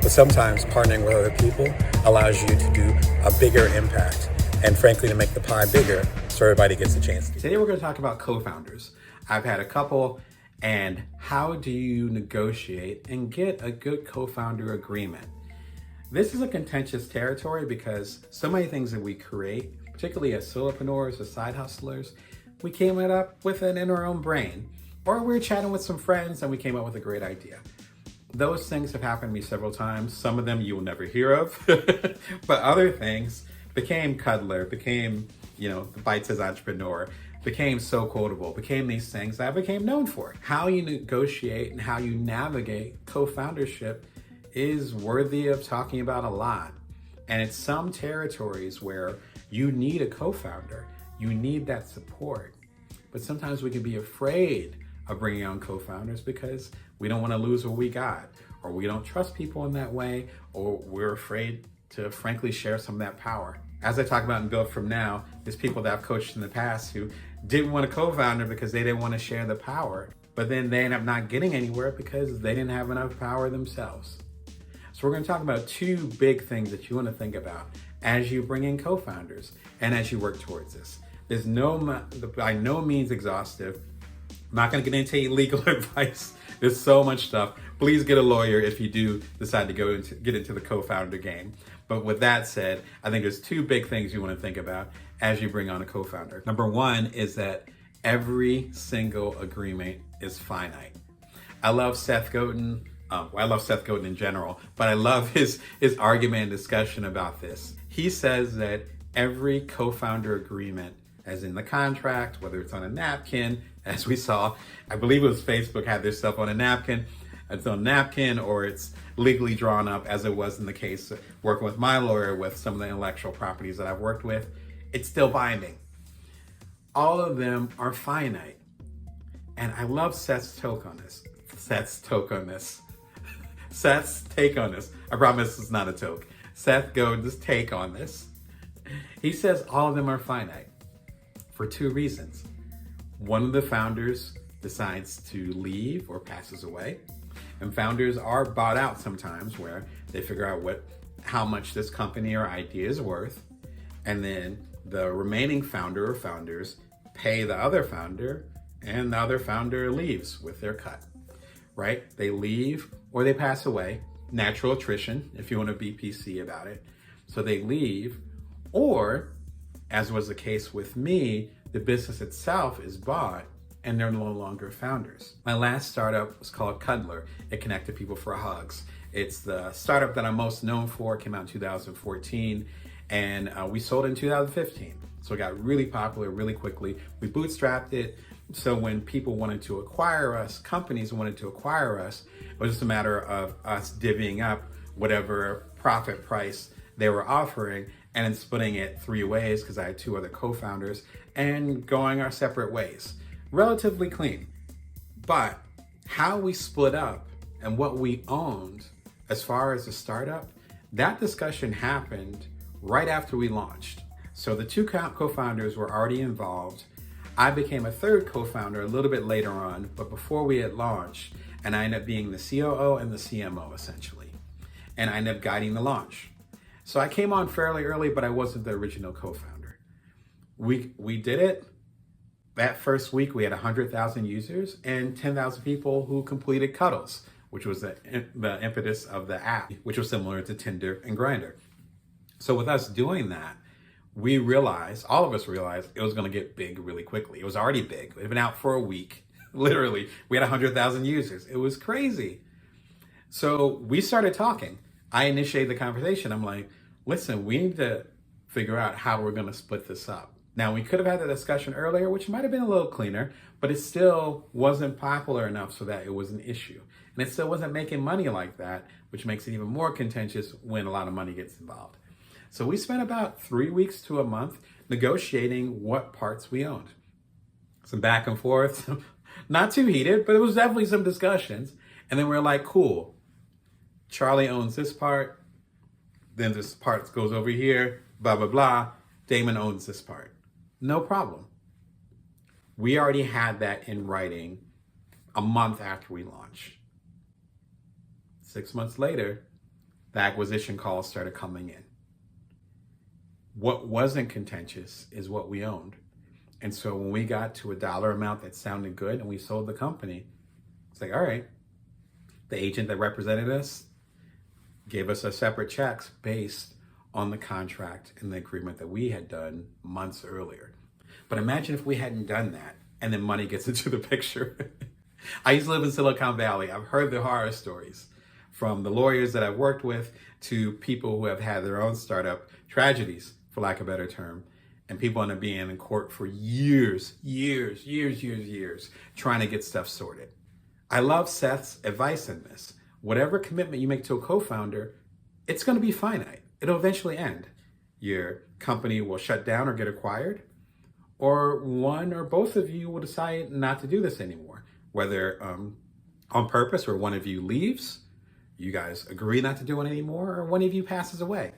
but sometimes partnering with other people allows you to do a bigger impact and frankly to make the pie bigger so everybody gets a chance. Today we're going to talk about co-founders. I've had a couple, and how do you negotiate and get a good co-founder agreement? This is a contentious territory because so many things that we create, particularly as solopreneurs or side hustlers, we came it up with it in our own brain, or we were chatting with some friends and we came up with a great idea. Those things have happened to me several times. Some of them you will never hear of, but other things became Cuddler, became, the Bites as Entrepreneur, became So Quotable, became these things that I became known for. How you negotiate and how you navigate co-foundership is worthy of talking about a lot. And it's some territories where you need a co-founder, you need that support. But sometimes we can be afraid of bringing on co-founders because we don't want to lose what we got, or we don't trust people in that way, or we're afraid to frankly share some of that power. As I talk about in Build From Now, there's people that I've coached in the past who didn't want a co-founder because they didn't want to share the power. but then they end up not getting anywhere because they didn't have enough power themselves. So we're going to talk about two big things that you want to think about as you bring in co-founders and as you work towards this. There's by no means exhaustive. I'm not going to get into legal advice. There's so much stuff. Please get a lawyer if you do decide to get into the co-founder game. But with that said, I think there's two big things you want to think about as you bring on a co-founder. Number one is that every single agreement is finite. I love Seth Godin. I love Seth Godin in general, but I love his argument and discussion about this. He says that every co-founder agreement, as in the contract, whether it's on a napkin, as we saw, I believe it was Facebook had their stuff on a napkin. It's on a napkin, or it's legally drawn up, as it was in the case working with my lawyer with some of the intellectual properties that I've worked with. It's still binding. All of them are finite. And I love Seth's take on this. Seth's take on this. I promise it's not a toke. Seth Godin's take on this. He says all of them are finite for two reasons. One of the founders decides to leave or passes away. And founders are bought out sometimes, where they figure out how much this company or idea is worth. And then the remaining founder or founders pay the other founder, and the other founder leaves with their cut, right? They leave or they pass away. Natural attrition, if you want to be PC about it. So they leave, or, as was the case with me, the business itself is bought and they're no longer founders. My last startup was called Cuddler. It connected people for hugs. It's the startup that I'm most known for. It came out in 2014, and we sold it in 2015. So it got really popular really quickly. We bootstrapped it. So when people wanted to acquire us, companies wanted to acquire us, it was just a matter of us divvying up whatever profit price they were offering and then splitting it three ways, because I had two other co-founders, and going our separate ways. Relatively clean. But how we split up and what we owned as far as the startup, that discussion happened right after we launched. So the two co-founders were already involved. I became a third co-founder a little bit later on, but before we had launched, and I ended up being the COO and the CMO essentially. And I ended up guiding the launch. So I came on fairly early, but I wasn't the original co-founder. We did it. That first week, we had 100,000 users and 10,000 people who completed Cuddles, which was the impetus of the app, which was similar to Tinder and Grindr. So with us doing that, all of us realized it was going to get big really quickly. It was already big. It had been out for a week. Literally, we had 100,000 users. It was crazy. So we started talking. I initiated the conversation. I'm like, listen, we need to figure out how we're going to split this up. Now, we could have had the discussion earlier, which might have been a little cleaner, but it still wasn't popular enough so that it was an issue. And it still wasn't making money like that, which makes it even more contentious when a lot of money gets involved. So we spent about 3 weeks to a month negotiating what parts we owned. Some back and forth, not too heated, but it was definitely some discussions. And then we were like, cool, Charlie owns this part, then this part goes over here, blah, blah, blah. Damon owns this part. No problem. We already had that in writing a month after we launched. 6 months later, the acquisition calls started coming in. What wasn't contentious is what we owned. And so when we got to a dollar amount that sounded good and we sold the company, it's like, all right, the agent that represented us gave us a separate checks based on the contract and the agreement that we had done months earlier. But imagine if we hadn't done that and then money gets into the picture. I used to live in Silicon Valley. I've heard the horror stories from the lawyers that I've worked with to people who have had their own startup tragedies, for lack of a better term. And people end up being in court for years, trying to get stuff sorted. I love Seth's advice in this. Whatever commitment you make to a co-founder, it's going to be finite. It'll eventually end. Your company will shut down or get acquired, or one or both of you will decide not to do this anymore, whether on purpose or one of you leaves, you guys agree not to do it anymore, or one of you passes away.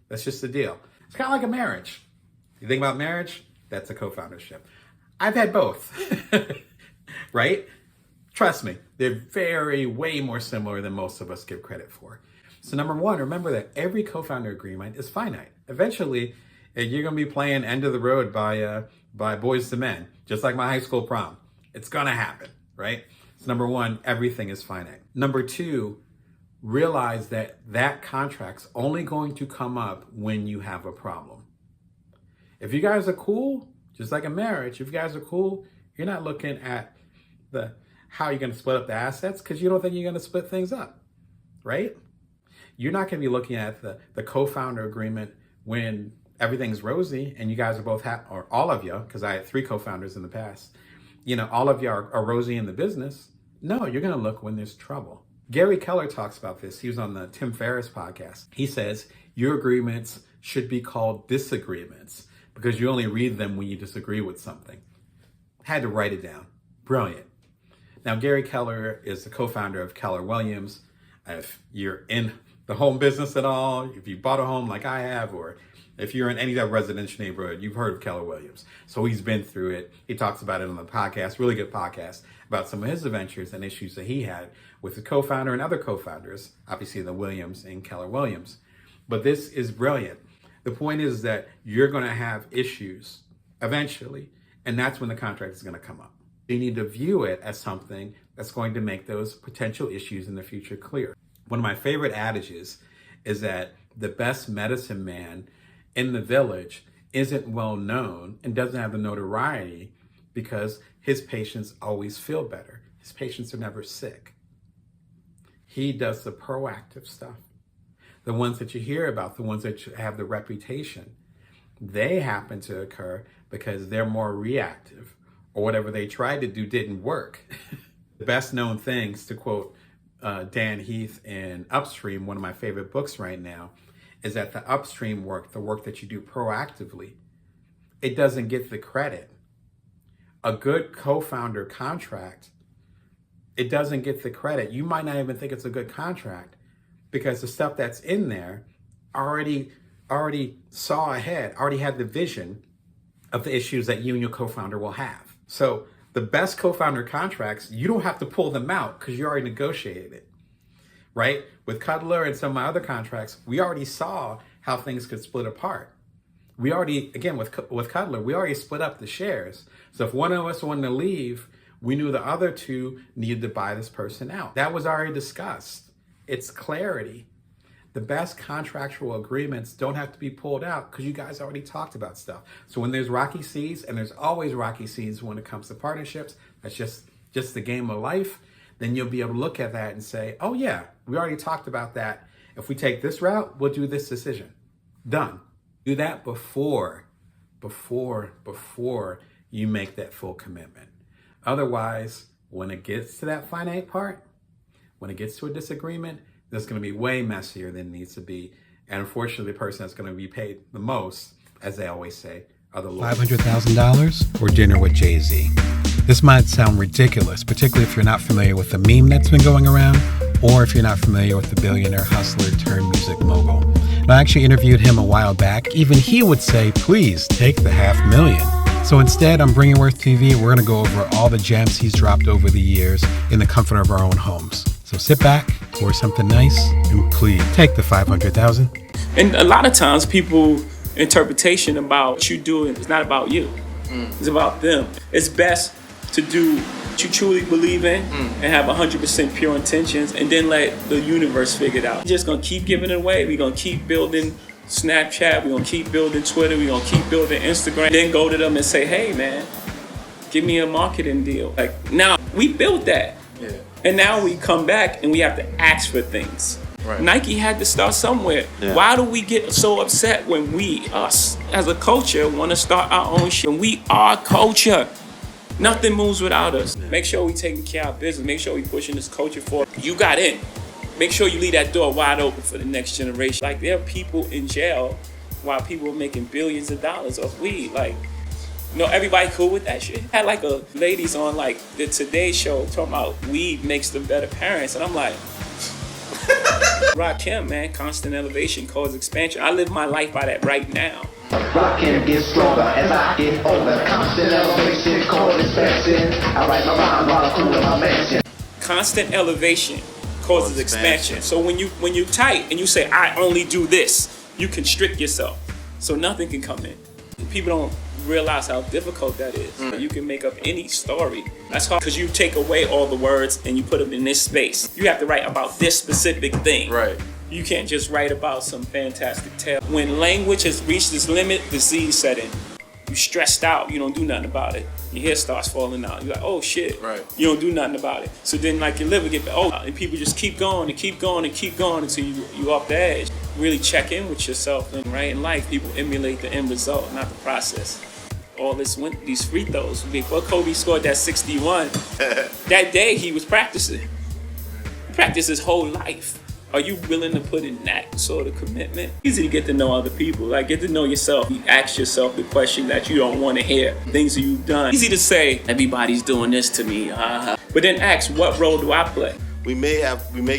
That's just the deal. It's kind of like a marriage. You think about marriage, that's a co-foundership. I've had both, right? Trust me, they're way more similar than most of us give credit for. So number one, remember that every co-founder agreement is finite. Eventually, you're going to be playing End of the Road by Boys to Men, just like my high school prom. It's going to happen, right? So number one, everything is finite. Number two, realize that that contract's only going to come up when you have a problem. If you guys are cool, just like a marriage, if you guys are cool, you're not looking at how you're going to split up the assets because you don't think you're going to split things up, right? You're not going to be looking at the co-founder agreement when everything's rosy and you guys are both or all of you, because I had 3 co-founders in the past, all of you are rosy in the business. No, you're going to look when there's trouble. Gary Keller talks about this. He was on the Tim Ferriss podcast. He says, your agreements should be called disagreements because you only read them when you disagree with something. Had to write it down. Brilliant. Now, Gary Keller is the co-founder of Keller Williams. If you're in the home business at all, if you bought a home like I have, or if you're in any type of residential neighborhood, you've heard of Keller Williams. So he's been through it. He talks about it on the podcast, really good podcast, about some of his adventures and issues that he had with the co-founder and other co-founders, obviously the Williams and Keller Williams. But this is brilliant. The point is that you're going to have issues eventually, and that's when the contract is going to come up. You need to view it as something that's going to make those potential issues in the future clear. One of my favorite adages is that the best medicine man in the village isn't well known and doesn't have the notoriety because his patients always feel better. His patients are never sick. He does the proactive stuff. The ones that you hear about, the ones that have the reputation, they happen to occur because they're more reactive, or whatever they tried to do didn't work. The best known things, to quote Dan Heath in Upstream, one of my favorite books right now, is that the upstream work, the work that you do proactively, it doesn't get the credit. A good co-founder contract, it doesn't get the credit. You might not even think it's a good contract because the stuff that's in there already saw ahead, already had the vision of the issues that you and your co-founder will have. So the best co-founder contracts, you don't have to pull them out because you already negotiated it, right? With Cutler and some of my other contracts, we already saw how things could split apart. We already, again, with Cutler, we already split up the shares. So if one of us wanted to leave, we knew the other 2 needed to buy this person out. That was already discussed. It's clarity. The best contractual agreements don't have to be pulled out because you guys already talked about stuff. So when there's rocky seas, and there's always rocky seas when it comes to partnerships, that's just the game of life, then you'll be able to look at that and say, oh yeah, we already talked about that. If we take this route, we'll do this decision. Done. Do that before you make that full commitment. Otherwise, when it gets to that finite part, when it gets to a disagreement, that's going to be way messier than it needs to be. And unfortunately, the person that's going to be paid the most, as they always say, are the lawyers. $500,000 or dinner with Jay-Z. This might sound ridiculous, particularly if you're not familiar with the meme that's been going around, or if you're not familiar with the billionaire hustler turned music mogul. And I actually interviewed him a while back. Even he would say, please take the $500,000. So instead, on Bringing Worth TV, we're going to go over all the gems he's dropped over the years in the comfort of our own homes. So sit back, pour something nice, and please take the $500,000. And a lot of times people interpretation about what you do is not about you. It's about them. It's best to do what you truly believe in and have 100% pure intentions and then let the universe figure it out. We're just going to keep giving it away. We're going to keep building Snapchat. We're going to keep building Twitter. We're going to keep building Instagram. Then go to them and say, hey, man, give me a marketing deal. Like, now, we built that. Yeah. And now we come back and we have to ask for things. Right. Nike had to start somewhere. Yeah. Why do we get so upset when we, us, as a culture, want to start our own shit? We are culture. Nothing moves without us. Yeah. Make sure we taking care of our business. Make sure we pushing this culture forward. You got in. Make sure you leave that door wide open for the next generation. Like, there are people in jail while people are making billions of dollars off weed. Like, everybody cool with that shit. I had like a ladies on like the Today Show talking about weed makes them better parents. And I'm like, Rock Kim, man, constant elevation causes expansion. I live my life by that right now. Rock Kim gets stronger as I get older. Constant elevation causes expansion. I write my rhyme while I cool in my mansion. constant elevation causes expansion. So when you tight and you say, I only do this, you constrict yourself. So nothing can come in. People don't realize how difficult that is. You can make up any story. That's hard because you take away all the words and you put them in this space. You have to write about this specific thing. Right. You can't just write about some fantastic tale. When language has reached its limit, disease set in. You stressed out, you don't do nothing about it. Your hair starts falling out. You're like, oh shit. Right. You don't do nothing about it. So then like your liver get and people just keep going and keep going and keep going until you off the edge. Really check in with yourself. And right in life, people emulate the end result, not the process. All these free throws. Before Kobe scored that 61, that day he was practicing. He practiced his whole life. Are you willing to put in that sort of commitment? Easy to get to know other people. Like, get to know yourself. You ask yourself the question that you don't want to hear. Things that you've done. Easy to say, everybody's doing this to me. But then ask, what role do I play? We may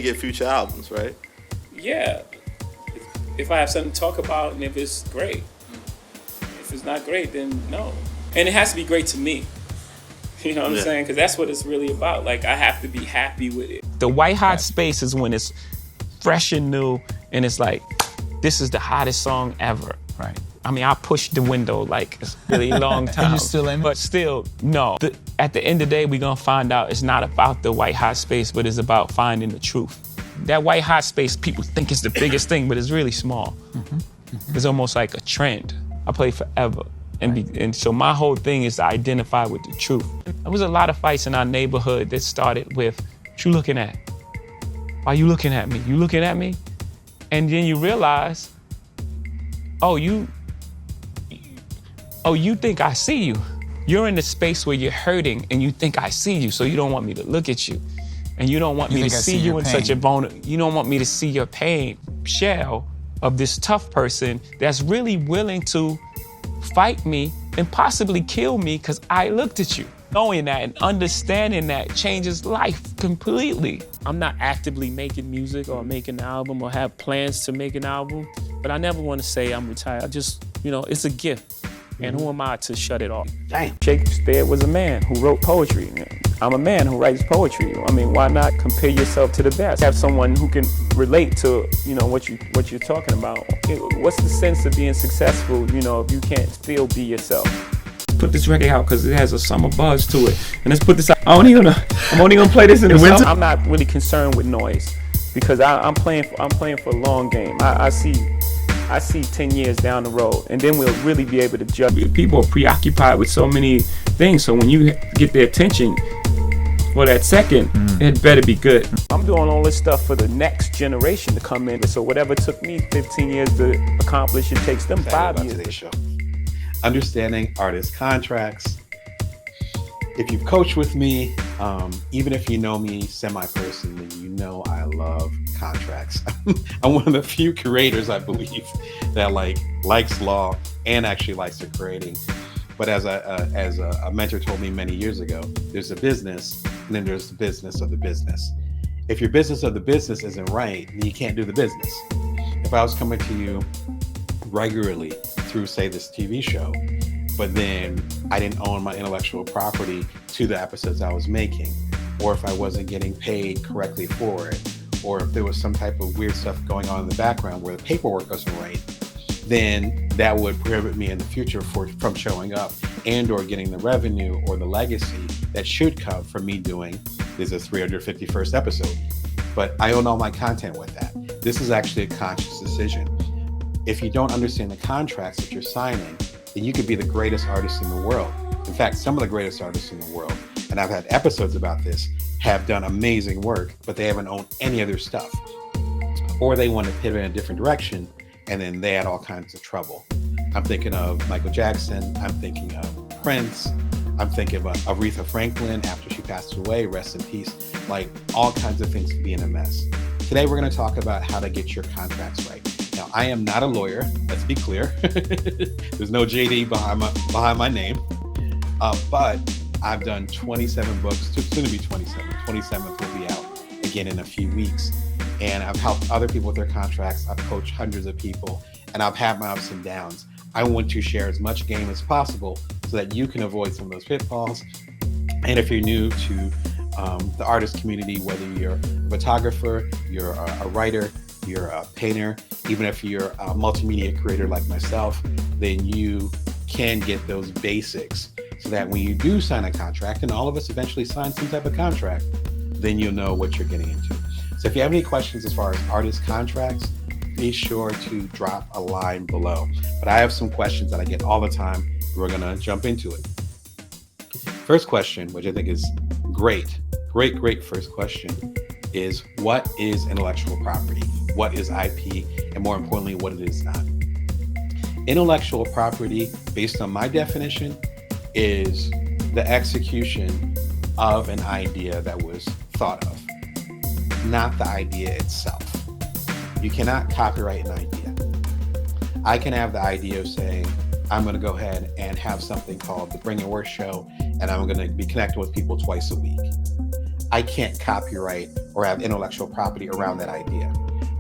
get future albums, right? Yeah. If I have something to talk about and if it's great. If it's not great, then no. And it has to be great to me. You know what I'm saying? Because that's what it's really about. Like, I have to be happy with it. The white hot space is when it's fresh and new, and it's like, this is the hottest song ever. Right. I mean, I pushed the window like it's really long time. Are you still in? But still, no. At the end of the day, we're gonna find out it's not about the white hot space, but it's about finding the truth. That white hot space, people think it's the biggest thing, but it's really small. It's almost like a trend. I play forever. And so my whole thing is to identify with the truth. There was a lot of fights in our neighborhood that started with, what you looking at? Why you looking at me? You looking at me? And then you realize, you think I see you. You're in the space where you're hurting and you think I see you, so you don't want me to look at you. And you don't want me to see you in such a you don't want me to see your pain. Shell of this tough person that's really willing to fight me and possibly kill me because I looked at you. Knowing that and understanding that changes life completely. I'm not actively making music or making an album or have plans to make an album, but I never want to say I'm retired. I just, it's a gift. And who am I to shut it off? Damn. Shakespeare was a man who wrote poetry. I'm a man who writes poetry. I mean, why not compare yourself to the best? Have someone who can relate to, what you're talking about. What's the sense of being successful, if you can't still be yourself? Let's put this record out because it has a summer buzz to it. And let's put this out. I'm only gonna play this in the winter. I'm not really concerned with noise because I'm playing for a long game. I see 10 years down the road, and then we'll really be able to judge. People are preoccupied with so many things, so when you get their attention for that second, it better be good. I'm doing all this stuff for the next generation to come in, so whatever took me 15 years to accomplish, it takes them 5 years. Today's show. Understanding artist contracts. If you've coached with me, even if you know me semi-personally, you know I love contracts. I'm one of the few curators, I believe, that likes law and actually likes the creating. But as a mentor told me many years ago, there's a business and then there's the business of the business. If your business of the business isn't right, then you can't do the business. If I was coming to you regularly through, say, this TV show, but then I didn't own my intellectual property to the episodes I was making, or if I wasn't getting paid correctly for it, or if there was some type of weird stuff going on in the background where the paperwork wasn't right, then that would prohibit me in the future from showing up and or getting the revenue or the legacy that should come from me doing this is 351st episode. But I own all my content with that. This is actually a conscious decision. If you don't understand the contracts that you're signing, then you could be the greatest artist in the world. In fact, some of the greatest artists in the world, and I've had episodes about this, have done amazing work, but they haven't owned any of their stuff. Or they want to pivot in a different direction, and then they had all kinds of trouble. I'm thinking of Michael Jackson. I'm thinking of Prince. I'm thinking of Aretha Franklin after she passed away, rest in peace. Like, all kinds of things could be in a mess. Today, we're going to talk about how to get your contracts right. Now, I am not a lawyer, let's be clear. There's no JD behind my name. But I've done 27 books, soon to be 27. 27th will be out again in a few weeks. And I've helped other people with their contracts. I've coached hundreds of people, and I've had my ups and downs. I want to share as much game as possible so that you can avoid some of those pitfalls. And if you're new to the artist community, whether you're a photographer, you're a writer, you're a painter, even if you're a multimedia creator like myself, then you can get those basics so that when you do sign a contract, and all of us eventually sign some type of contract, then you'll know what you're getting into. So if you have any questions as far as artist contracts, be sure to drop a line below. But I have some questions that I get all the time. We're gonna jump into it. First question, which I think is great first question, is what is intellectual property? What is IP? And more importantly, what it is not. Intellectual property, based on my definition, is the execution of an idea that was thought of, not the idea itself. You cannot copyright an idea. I can have the idea of saying, I'm going to go ahead and have something called the Bring Your Worth Show, and I'm going to be connecting with people twice a week. I can't copyright or have intellectual property around that idea.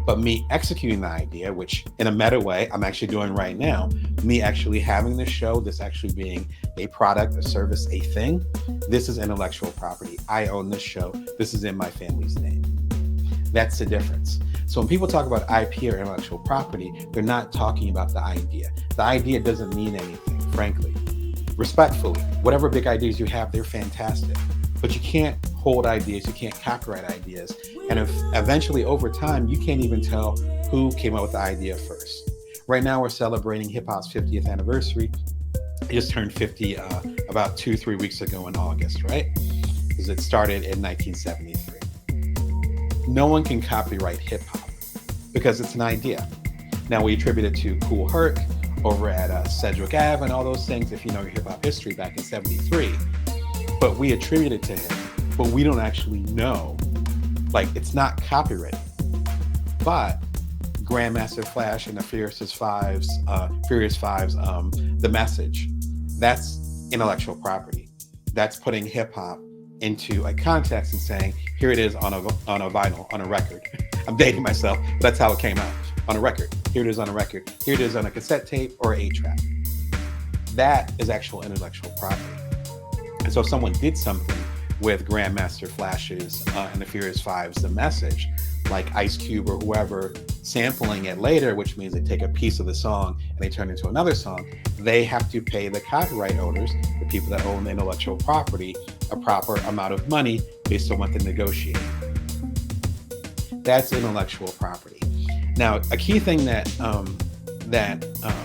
But me executing the idea, which in a meta way I'm actually doing right now, me actually having this show, this actually being a product, a service, a thing, this is intellectual property. I own this show. This is in my family's name. That's the difference. So when people talk about IP or intellectual property, they're not talking about the idea. The idea doesn't mean anything, frankly. Respectfully, whatever big ideas you have, they're fantastic. But you can't hold ideas, you can't copyright ideas. And if eventually over time, you can't even tell who came up with the idea first. Right now, we're celebrating hip hop's 50th anniversary. It just turned 50 about 2-3 weeks ago in August, right? Because it started in 1973. No one can copyright hip hop because it's an idea. Now we attribute it to Kool Herc over at Sedgwick Ave and all those things, if you know your hip hop history back in 73. But we attribute it to him, but we don't actually know. Like, it's not copyrighted. But Grandmaster Flash and the Furious Fives, The Message, that's intellectual property. That's putting hip hop into a context and saying, here it is on a vinyl, on a record. I'm dating myself, but that's how it came out, on a record. Here it is on a record. Here it is on a cassette tape or 8-track. That is actual intellectual property. And so if someone did something with Grandmaster Flash's and the Furious Fives, The Message, like Ice Cube or whoever, sampling it later, which means they take a piece of the song and they turn it into another song, they have to pay the copyright owners, the people that own the intellectual property, a proper amount of money based on what they negotiate. That's intellectual property. Now, a key thing that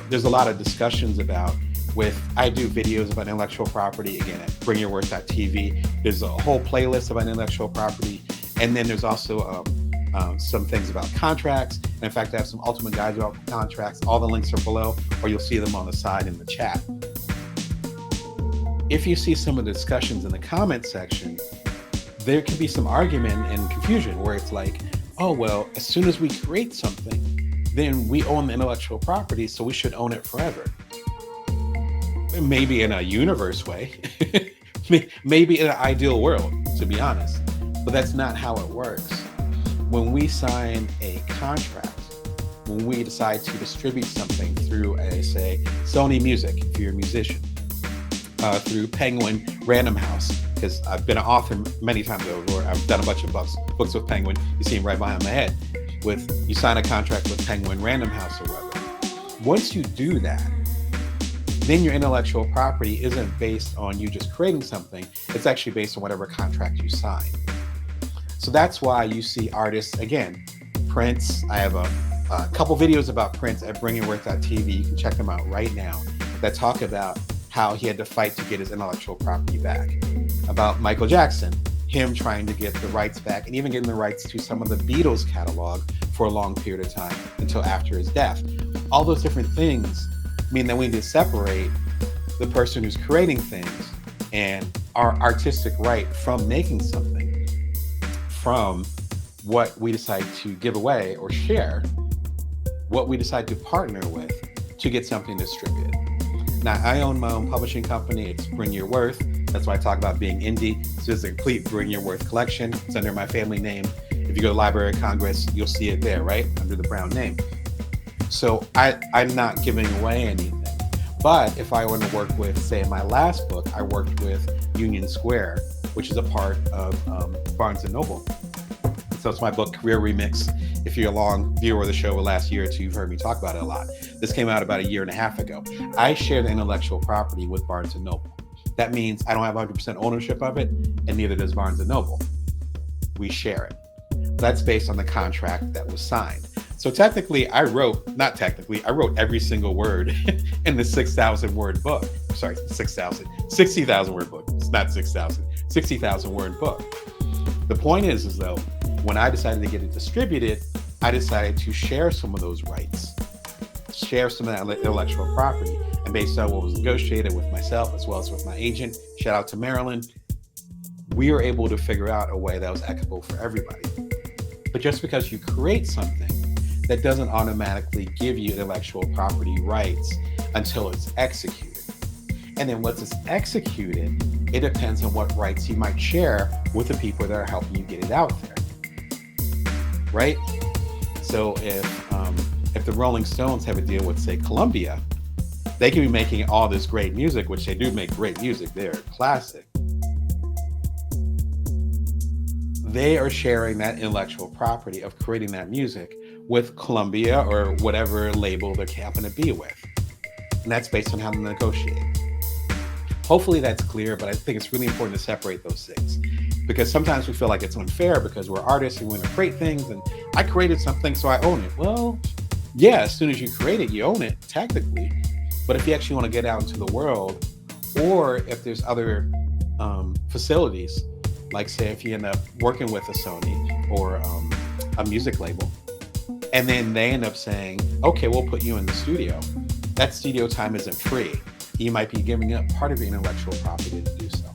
there's a lot of discussions about I do videos about intellectual property, again, at bringyourworth.tv. There's a whole playlist about intellectual property. And then there's also some things about contracts. And in fact, I have some ultimate guides about contracts. All the links are below, or you'll see them on the side in the chat. If you see some of the discussions in the comment section, there can be some argument and confusion where it's like, oh, well, as soon as we create something, then we own the intellectual property, so we should own it forever. Maybe in a universe way, maybe in an ideal world, to be honest, but that's not how it works. When we sign a contract, when we decide to distribute something through say, Sony Music, if you're a musician, through Penguin Random House, because I've been an author many times over, I've done a bunch of books with Penguin, you see them right behind my head, you sign a contract with Penguin Random House or whatever. Once you do that, then your intellectual property isn't based on you just creating something, it's actually based on whatever contract you sign. So that's why you see artists, again, Prince, I have a couple videos about Prince at bringyourworth.tv, you can check them out right now, that talk about how he had to fight to get his intellectual property back. About Michael Jackson, him trying to get the rights back and even getting the rights to some of the Beatles catalog for a long period of time until after his death. All those different things mean that we need to separate the person who's creating things and our artistic right from making something from what we decide to give away or share, what we decide to partner with to get something distributed. Now, I own my own publishing company. It's Bring Your Worth. That's why I talk about being indie. So it's a complete Bring Your Worth collection. It's under my family name. If you go to Library of Congress, you'll see it there, right? Under the brown name. So I'm not giving away anything. But if I want to work with, say, my last book, I worked with Union Square, which is a part of Barnes & Noble. So it's my book, Career Remix. If you're a long viewer of the show the last year or two, you've heard me talk about it a lot. This came out about 1.5 years ago. I share the intellectual property with Barnes & Noble. That means I don't have 100% ownership of it, and neither does Barnes & Noble. We share it. That's based on the contract that was signed. So technically, I wrote every single word in the 6,000 word book. Sorry, 60,000 word book. It's not 6,000, 60,000 word book. The point is though, when I decided to get it distributed, I decided to share some of those rights, share some of that intellectual property. And based on what was negotiated with myself, as well as with my agent, shout out to Marilyn, we were able to figure out a way that was equitable for everybody. But just because you create something, that doesn't automatically give you intellectual property rights until it's executed. And then once it's executed, it depends on what rights you might share with the people that are helping you get it out there, right? So if the Rolling Stones have a deal with, say, Columbia, they can be making all this great music, which they do make great music, they're classic. They are sharing that intellectual property of creating that music with Columbia or whatever label they happen to be with. And that's based on how they negotiate. Hopefully that's clear, but I think it's really important to separate those things, because sometimes we feel like it's unfair because we're artists and we want to create things and I created something, so I own it. Well, yeah, as soon as you create it, you own it technically. But if you actually want to get out into the world, or if there's other facilities, like say if you end up working with a Sony or a music label, and then they end up saying, okay, we'll put you in the studio. That studio time isn't free. You might be giving up part of your intellectual property to do so.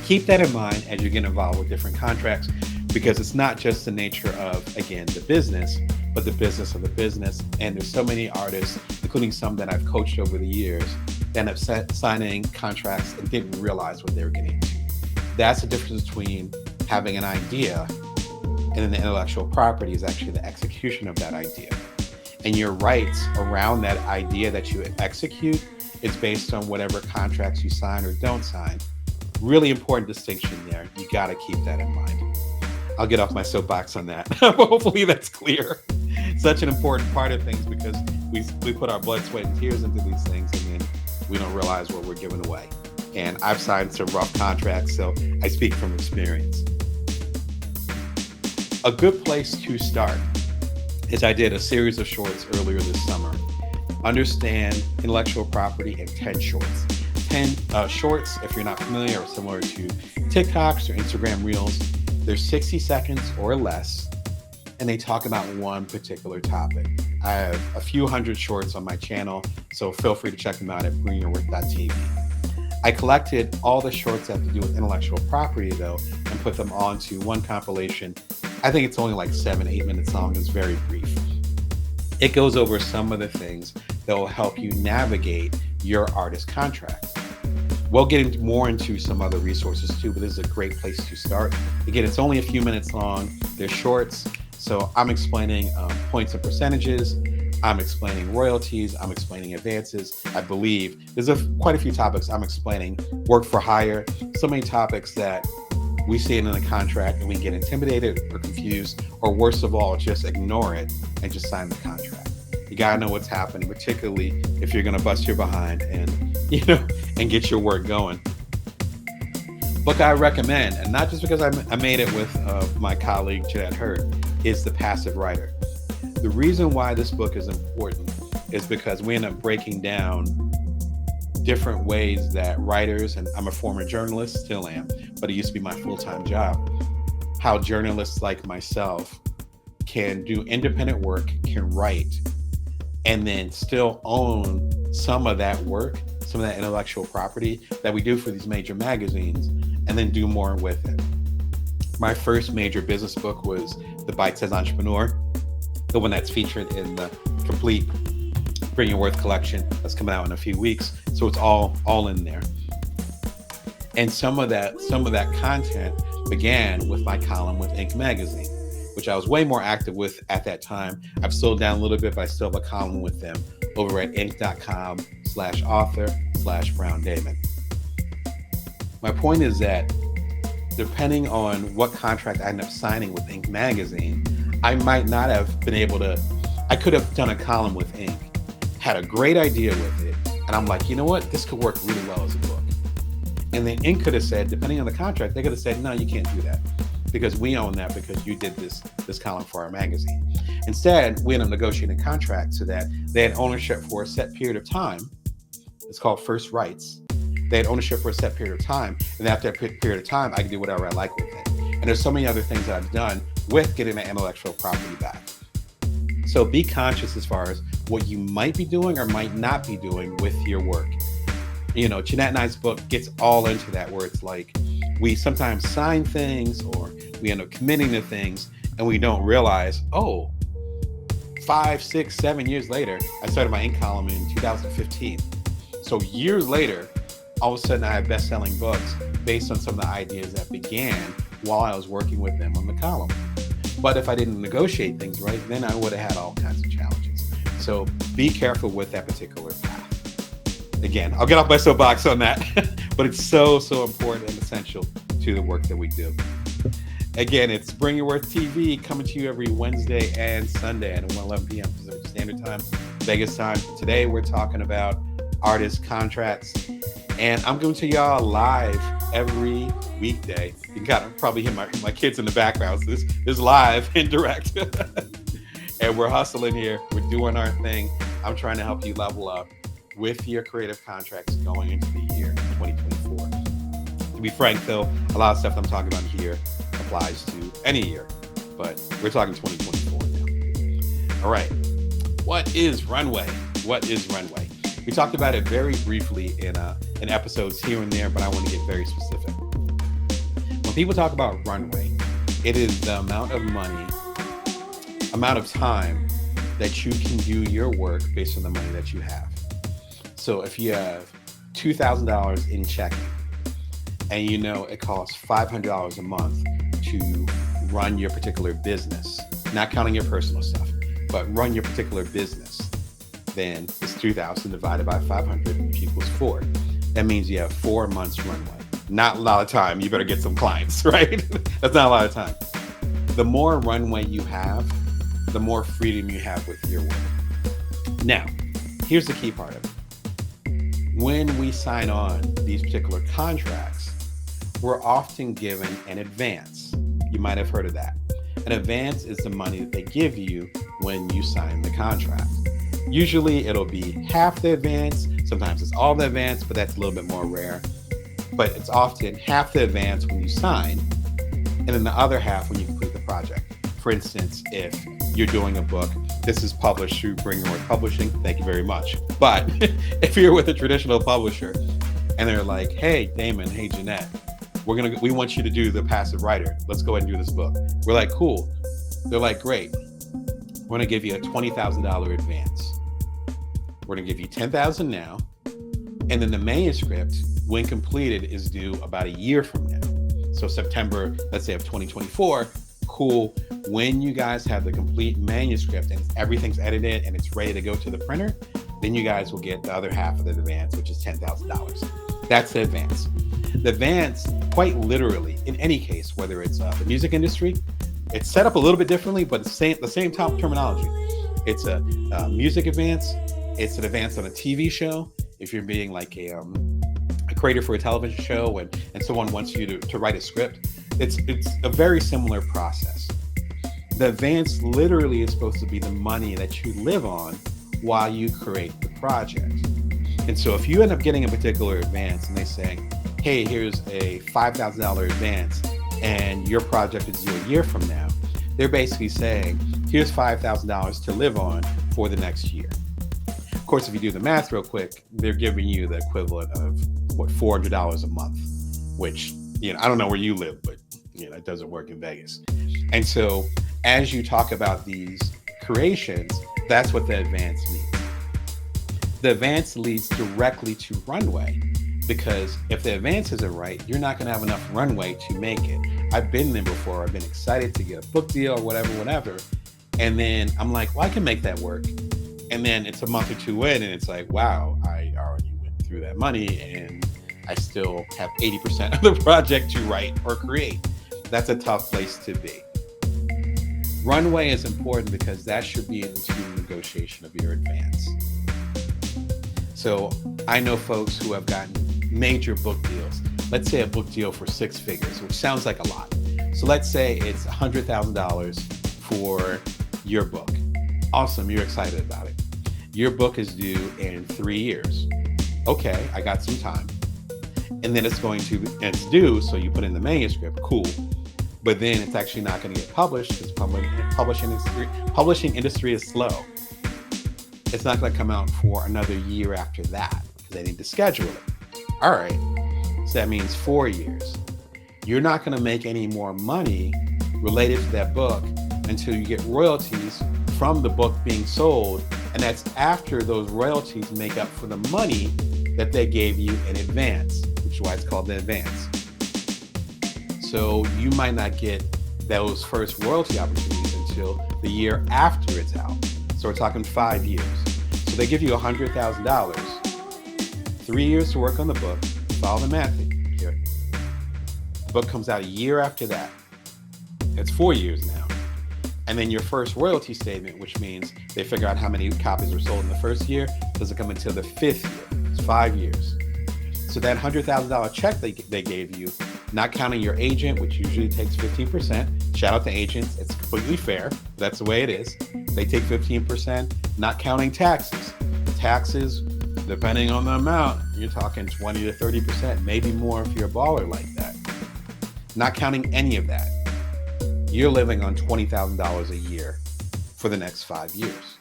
Keep that in mind as you get involved with different contracts, because it's not just the nature of, again, the business, but the business of the business. And there's so many artists, including some that I've coached over the years, that end up signing contracts and didn't realize what they were getting into. That's the difference between having an idea and then the intellectual property is actually the execution of that idea. And your rights around that idea that you execute is based on whatever contracts you sign or don't sign. Really important distinction there. You got to keep that in mind. I'll get off my soapbox on that. Hopefully that's clear. Such an important part of things, because we put our blood, sweat, and tears into these things, and then we don't realize what we're giving away. And I've signed some rough contracts, so I speak from experience. A good place to start is I did a series of shorts earlier this summer. Understand intellectual property in 10 shorts. 10 shorts, if you're not familiar, are similar to TikToks or Instagram Reels. They're 60 seconds or less, and they talk about one particular topic. I have a few hundred shorts on my channel, so feel free to check them out at bringyourworth.tv. I collected all the shorts that have to do with intellectual property, though, and put them onto one compilation. I think it's only like 7-8 minutes long. It's very brief. It goes over some of the things that will help you navigate your artist contract. We'll get more into some other resources too, but this is a great place to start. Again, it's only a few minutes long. They're shorts. So I'm explaining points and percentages. I'm explaining royalties. I'm explaining advances. I believe there's quite a few topics I'm explaining. Work for hire. So many topics that we see it in the contract and we get intimidated or confused, or worst of all, just ignore it and just sign the contract. You gotta know what's happening, particularly if you're gonna bust your behind and and get your work going. Book I recommend, and not just because I made it with my colleague Jeanette Hurt, is The Passive Writer. The reason why this book is important is because we end up breaking down different ways that writers, and I'm a former journalist, still am, but it used to be my full-time job, how journalists like myself can do independent work, can write, and then still own some of that work, some of that intellectual property that we do for these major magazines, and then do more with it. My first major business book was The Bite-Sized Entrepreneur, the one that's featured in the complete Bring Your Worth collection that's coming out in a few weeks. So it's all in there. And some of that content began with my column with Inc. magazine, which I was way more active with at that time. I've slowed down a little bit, but I still have a column with them over at inc.com/author/Brown Damon. My point is that depending on what contract I end up signing with Inc. magazine, I might not have been able to, I could have done a column with Inc., had a great idea with it, and I'm like, you know what, this could work really well as a book. And then Inc. could have said, depending on the contract, they could have said, no, you can't do that because we own that because you did this column for our magazine. Instead, we ended up negotiating a contract so that they had ownership for a set period of time. It's called first rights. They had ownership for a set period of time, and after that period of time, I can do whatever I like with it. And there's so many other things that I've done with getting the intellectual property back. So be conscious as far as what you might be doing or might not be doing with your work. You know, Jeanette and I's book gets all into that, where it's like we sometimes sign things or we end up committing to things and we don't realize, oh, 5, 6, 7 years later, I started my Inc. column in 2015. So years later, all of a sudden I have best-selling books based on some of the ideas that began while I was working with them on the column. But if I didn't negotiate things right, then I would have had all kinds of challenges. So be careful with that particular path. Again, I'll get off my soapbox on that, but it's so important and essential to the work that we do. Again, it's Bring Your Worth TV coming to you every Wednesday and Sunday at 1:11 p.m. Pacific Standard Time, Vegas time. Today, we're talking about artist contracts, and I'm going to y'all live every weekday. You can probably hear my kids in the background. So this is live and direct. And we're hustling here. We're doing our thing. I'm trying to help you level up with your creative contracts going into the year 2024. To be frank, though, a lot of stuff I'm talking about here applies to any year, but we're talking 2024 now. All right. What is runway? What is runway? We talked about it very briefly in episodes here and there, but I want to get very specific. When people talk about runway, it is the amount of money, amount of time that you can do your work based on the money that you have. So if you have $2,000 in checking and you know it costs $500 a month to run your particular business, not counting your personal stuff, but run your particular business, then it's 2,000 divided by 500, which equals 4. That means you have 4 months runway. Not a lot of time. You better get some clients, right? That's not a lot of time. The more runway you have, the more freedom you have with your work. Now, here's the key part of it. When we sign on these particular contracts, we're often given an advance. You might have heard of that. An advance is the money that they give you when you sign the contract. Usually it'll be half the advance. Sometimes it's all the advance, but that's a little bit more rare. But it's often half the advance when you sign, and then the other half when you complete the project. For instance, if you're doing a book, this is published through Bring Your Worth Publishing, thank you very much. But if you're with a traditional publisher and they're like, hey, Damon, hey, Jeanette, we want you to do the passive writer. Let's go ahead and do this book. We're like, cool. They're like, great. We're going to give you a $20,000 advance. We're going to give you $10,000 now. And then the manuscript, when completed, is due about a year from now. So September, let's say of 2024, cool. When you guys have the complete manuscript and everything's edited and it's ready to go to the printer, then you guys will get the other half of the advance, which is $10,000. That's the advance. The advance, quite literally, in any case, whether it's the music industry, it's set up a little bit differently, but the same terminology. It's a music advance. It's an advance on a TV show. If you're being like a creator for a television show and someone wants you to write a script, it's a very similar process. The advance literally is supposed to be the money that you live on while you create the project. And so if you end up getting a particular advance and they say, hey, here's a $5,000 advance and your project is due a year from now, they're basically saying, here's $5,000 to live on for the next year. Of course, if you do the math real quick, they're giving you the equivalent of $400 a month, which, I don't know where you live, but it doesn't work in Vegas. And so as you talk about these creations, that's what the advance means. The advance leads directly to runway, because if the advance isn't right, you're not going to have enough runway to make it. I've been there before. I've been excited to get a book deal or whatever. And then I'm like, well, I can make that work. And then it's a month or two in and it's like, wow, I already went through that money and I still have 80% of the project to write or create. That's a tough place to be. Runway is important because that should be into negotiation of your advance. So I know folks who have gotten major book deals. Let's say a book deal for 6 figures, which sounds like a lot. So let's say it's $100,000 for your book. Awesome, you're excited about it. Your book is due in 3 years. Okay, I got some time. And then it's due, so you put in the manuscript, cool. But then it's actually not going to get published because publishing industry is slow. It's not going to come out for another year after that because they need to schedule it. All right, so that means 4 years. You're not going to make any more money related to that book until you get royalties from the book being sold, and that's after those royalties make up for the money that they gave you in advance, which is why it's called the advance. So you might not get those first royalty opportunities until the year after it's out. So we're talking 5 years. So they give you $100,000, 3 years to work on the book, follow the math here. The book comes out a year after that. It's 4 years now. And then your first royalty statement, which means they figure out how many copies were sold in the first year, doesn't come until the 5th year. It's 5 years. So that $100,000 check they gave you, not counting your agent, which usually takes 15%. Shout out to agents. It's completely fair. That's the way it is. They take 15%, not counting taxes. Taxes, depending on the amount, you're talking 20 to 30%, maybe more if you're a baller like that. Not counting any of that. You're living on $20,000 a year for the next 5 years.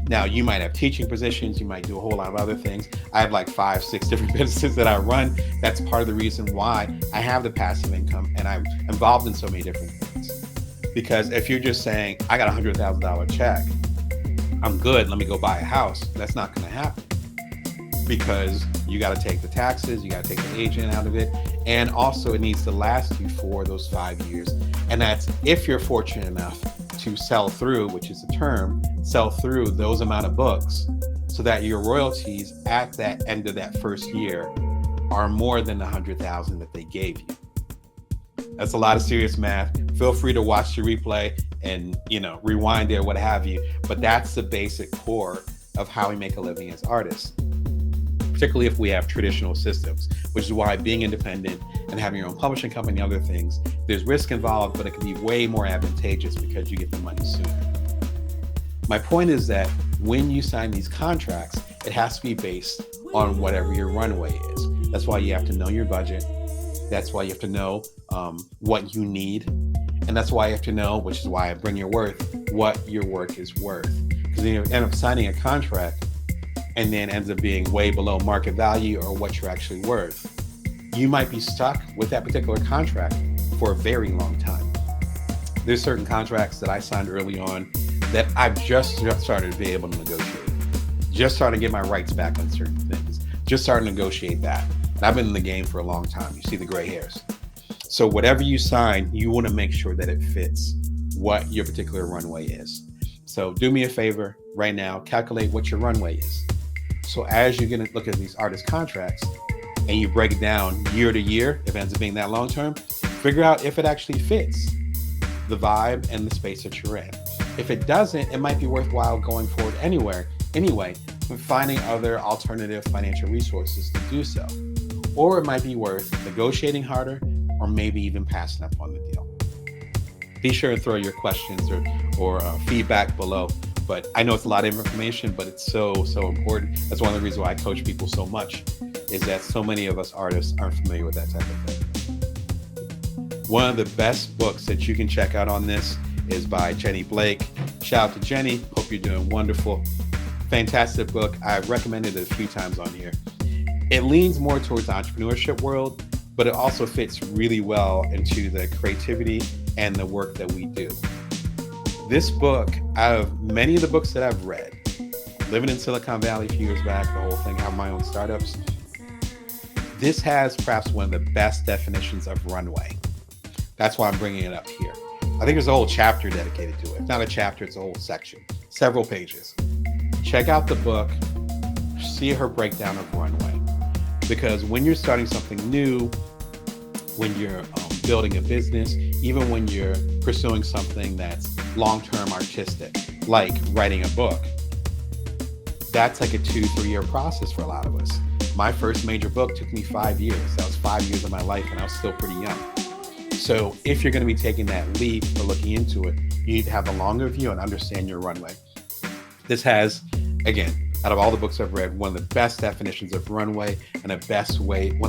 Now, you might have teaching positions, you might do a whole lot of other things. I have like 5, 6 different businesses that I run. That's part of the reason why I have the passive income and I'm involved in so many different things. Because if you're just saying, I got a $100,000 check, I'm good, let me go buy a house, that's not gonna happen. Because you gotta take the taxes, you gotta take the agent out of it, and also it needs to last you for those 5 years. And that's if you're fortunate enough to sell through, which is the term, sell through those amount of books so that your royalties at that end of that first year are more than the $100,000 that they gave you. That's a lot of serious math. Feel free to watch the replay and, rewind it, what have you. But that's the basic core of how we make a living as artists, particularly if we have traditional systems, which is why being independent and having your own publishing company and other things, there's risk involved, but it can be way more advantageous because you get the money sooner. My point is that when you sign these contracts, it has to be based on whatever your runway is. That's why you have to know your budget. That's why you have to know what you need. And that's why you have to know, which is why I bring your worth, what your work is worth. Because then you end up signing a contract and then ends up being way below market value or what you're actually worth. You might be stuck with that particular contract for a very long time. There's certain contracts that I signed early on that I've just started to be able to negotiate. Just starting to get my rights back on certain things. Just starting to negotiate that. And I've been in the game for a long time. You see the gray hairs. So whatever you sign, you want to make sure that it fits what your particular runway is. So do me a favor right now, calculate what your runway is. So as you're going to look at these artist contracts and you break it down year to year, if it ends up being that long term, figure out if it actually fits the vibe and the space that you're in. If it doesn't, it might be worthwhile going forward anyway, and finding other alternative financial resources to do so. Or it might be worth negotiating harder or maybe even passing up on the deal. Be sure to throw your questions or feedback below. But I know it's a lot of information, but it's so important. That's one of the reasons why I coach people so much, is that so many of us artists aren't familiar with that type of thing. One of the best books that you can check out on this is by Jenny Blake. Shout out to Jenny. Hope you're doing wonderful. Fantastic book. I've recommended it a few times on here. It leans more towards the entrepreneurship world, but it also fits really well into the creativity and the work that we do. This book, out of many of the books that I've read, living in Silicon Valley a few years back, the whole thing, having my own startups, this has perhaps one of the best definitions of runway. That's why I'm bringing it up here. I think there's a whole chapter dedicated to it. It's not a chapter, it's a whole section, several pages. Check out the book, see her breakdown of runway. Because when you're starting something new, when you're building a business, even when you're pursuing something that's long-term artistic, like writing a book, that's like a 2-3 year process for a lot of us. My first major book took me 5 years. That was 5 years of my life, and I was still pretty young. So if you're going to be taking that leap or looking into it, you need to have a longer view and understand your runway. This has, again, out of all the books I've read, one of the best definitions of runway and one of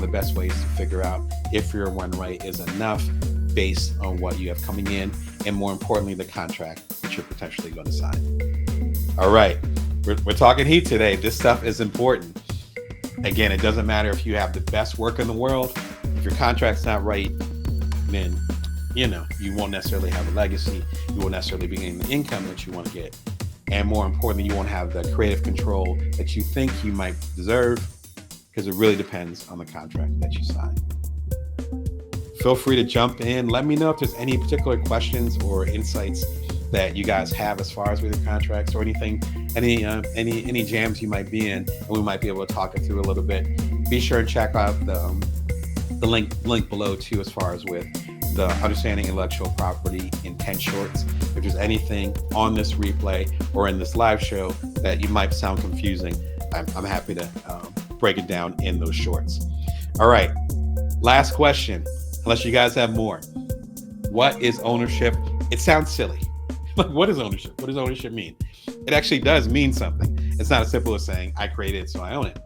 the best ways to figure out if your runway is enough based on what you have coming in, and more importantly, the contract that you're potentially going to sign. All right, we're talking heat today. This stuff is important. Again, it doesn't matter if you have the best work in the world. If your contract's not right, then you won't necessarily have a legacy. You won't necessarily be getting the income that you want to get. And more importantly, you won't have the creative control that you think you might deserve, because it really depends on the contract that you sign. Feel free to jump in. Let me know if there's any particular questions or insights that you guys have as far as with your contracts or anything, any jams you might be in, and we might be able to talk it through a little bit. Be sure and check out the link below too, as far as with the Understanding Intellectual Property in 10 Shorts. If there's anything on this replay or in this live show that you might sound confusing, I'm happy to break it down in those shorts. All right, last question, unless you guys have more. What is ownership? It sounds silly. Like, what is ownership? What does ownership mean? It actually does mean something. It's not as simple as saying, I created it, so I own it.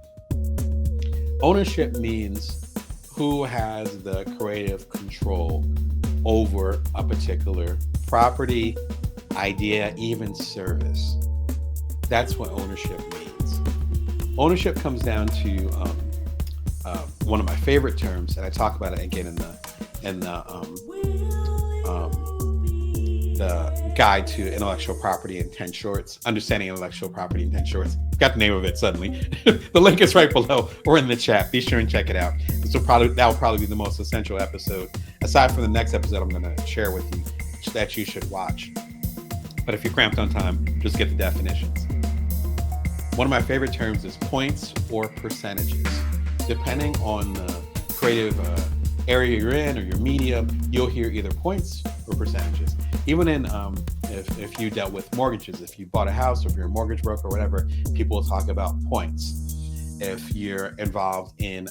Ownership means who has the creative control over a particular property, idea, even service. That's what ownership means. Ownership comes down to one of my favorite terms, and I talk about it again in the Guide to Intellectual Property in 10 Shorts, Understanding Intellectual Property in 10 Shorts. Got the name of it suddenly. The link is right below or in the chat. Be sure and check it out. That will probably be the most essential episode, aside from the next episode I'm going to share with you that you should watch. But if you're cramped on time, just get the definitions. One of my favorite terms is points or percentages. Depending on the creative area you're in or your medium, you'll hear either points or percentages. Even in if you dealt with mortgages, if you bought a house or if you're a mortgage broker or whatever, people will talk about points. If you're involved in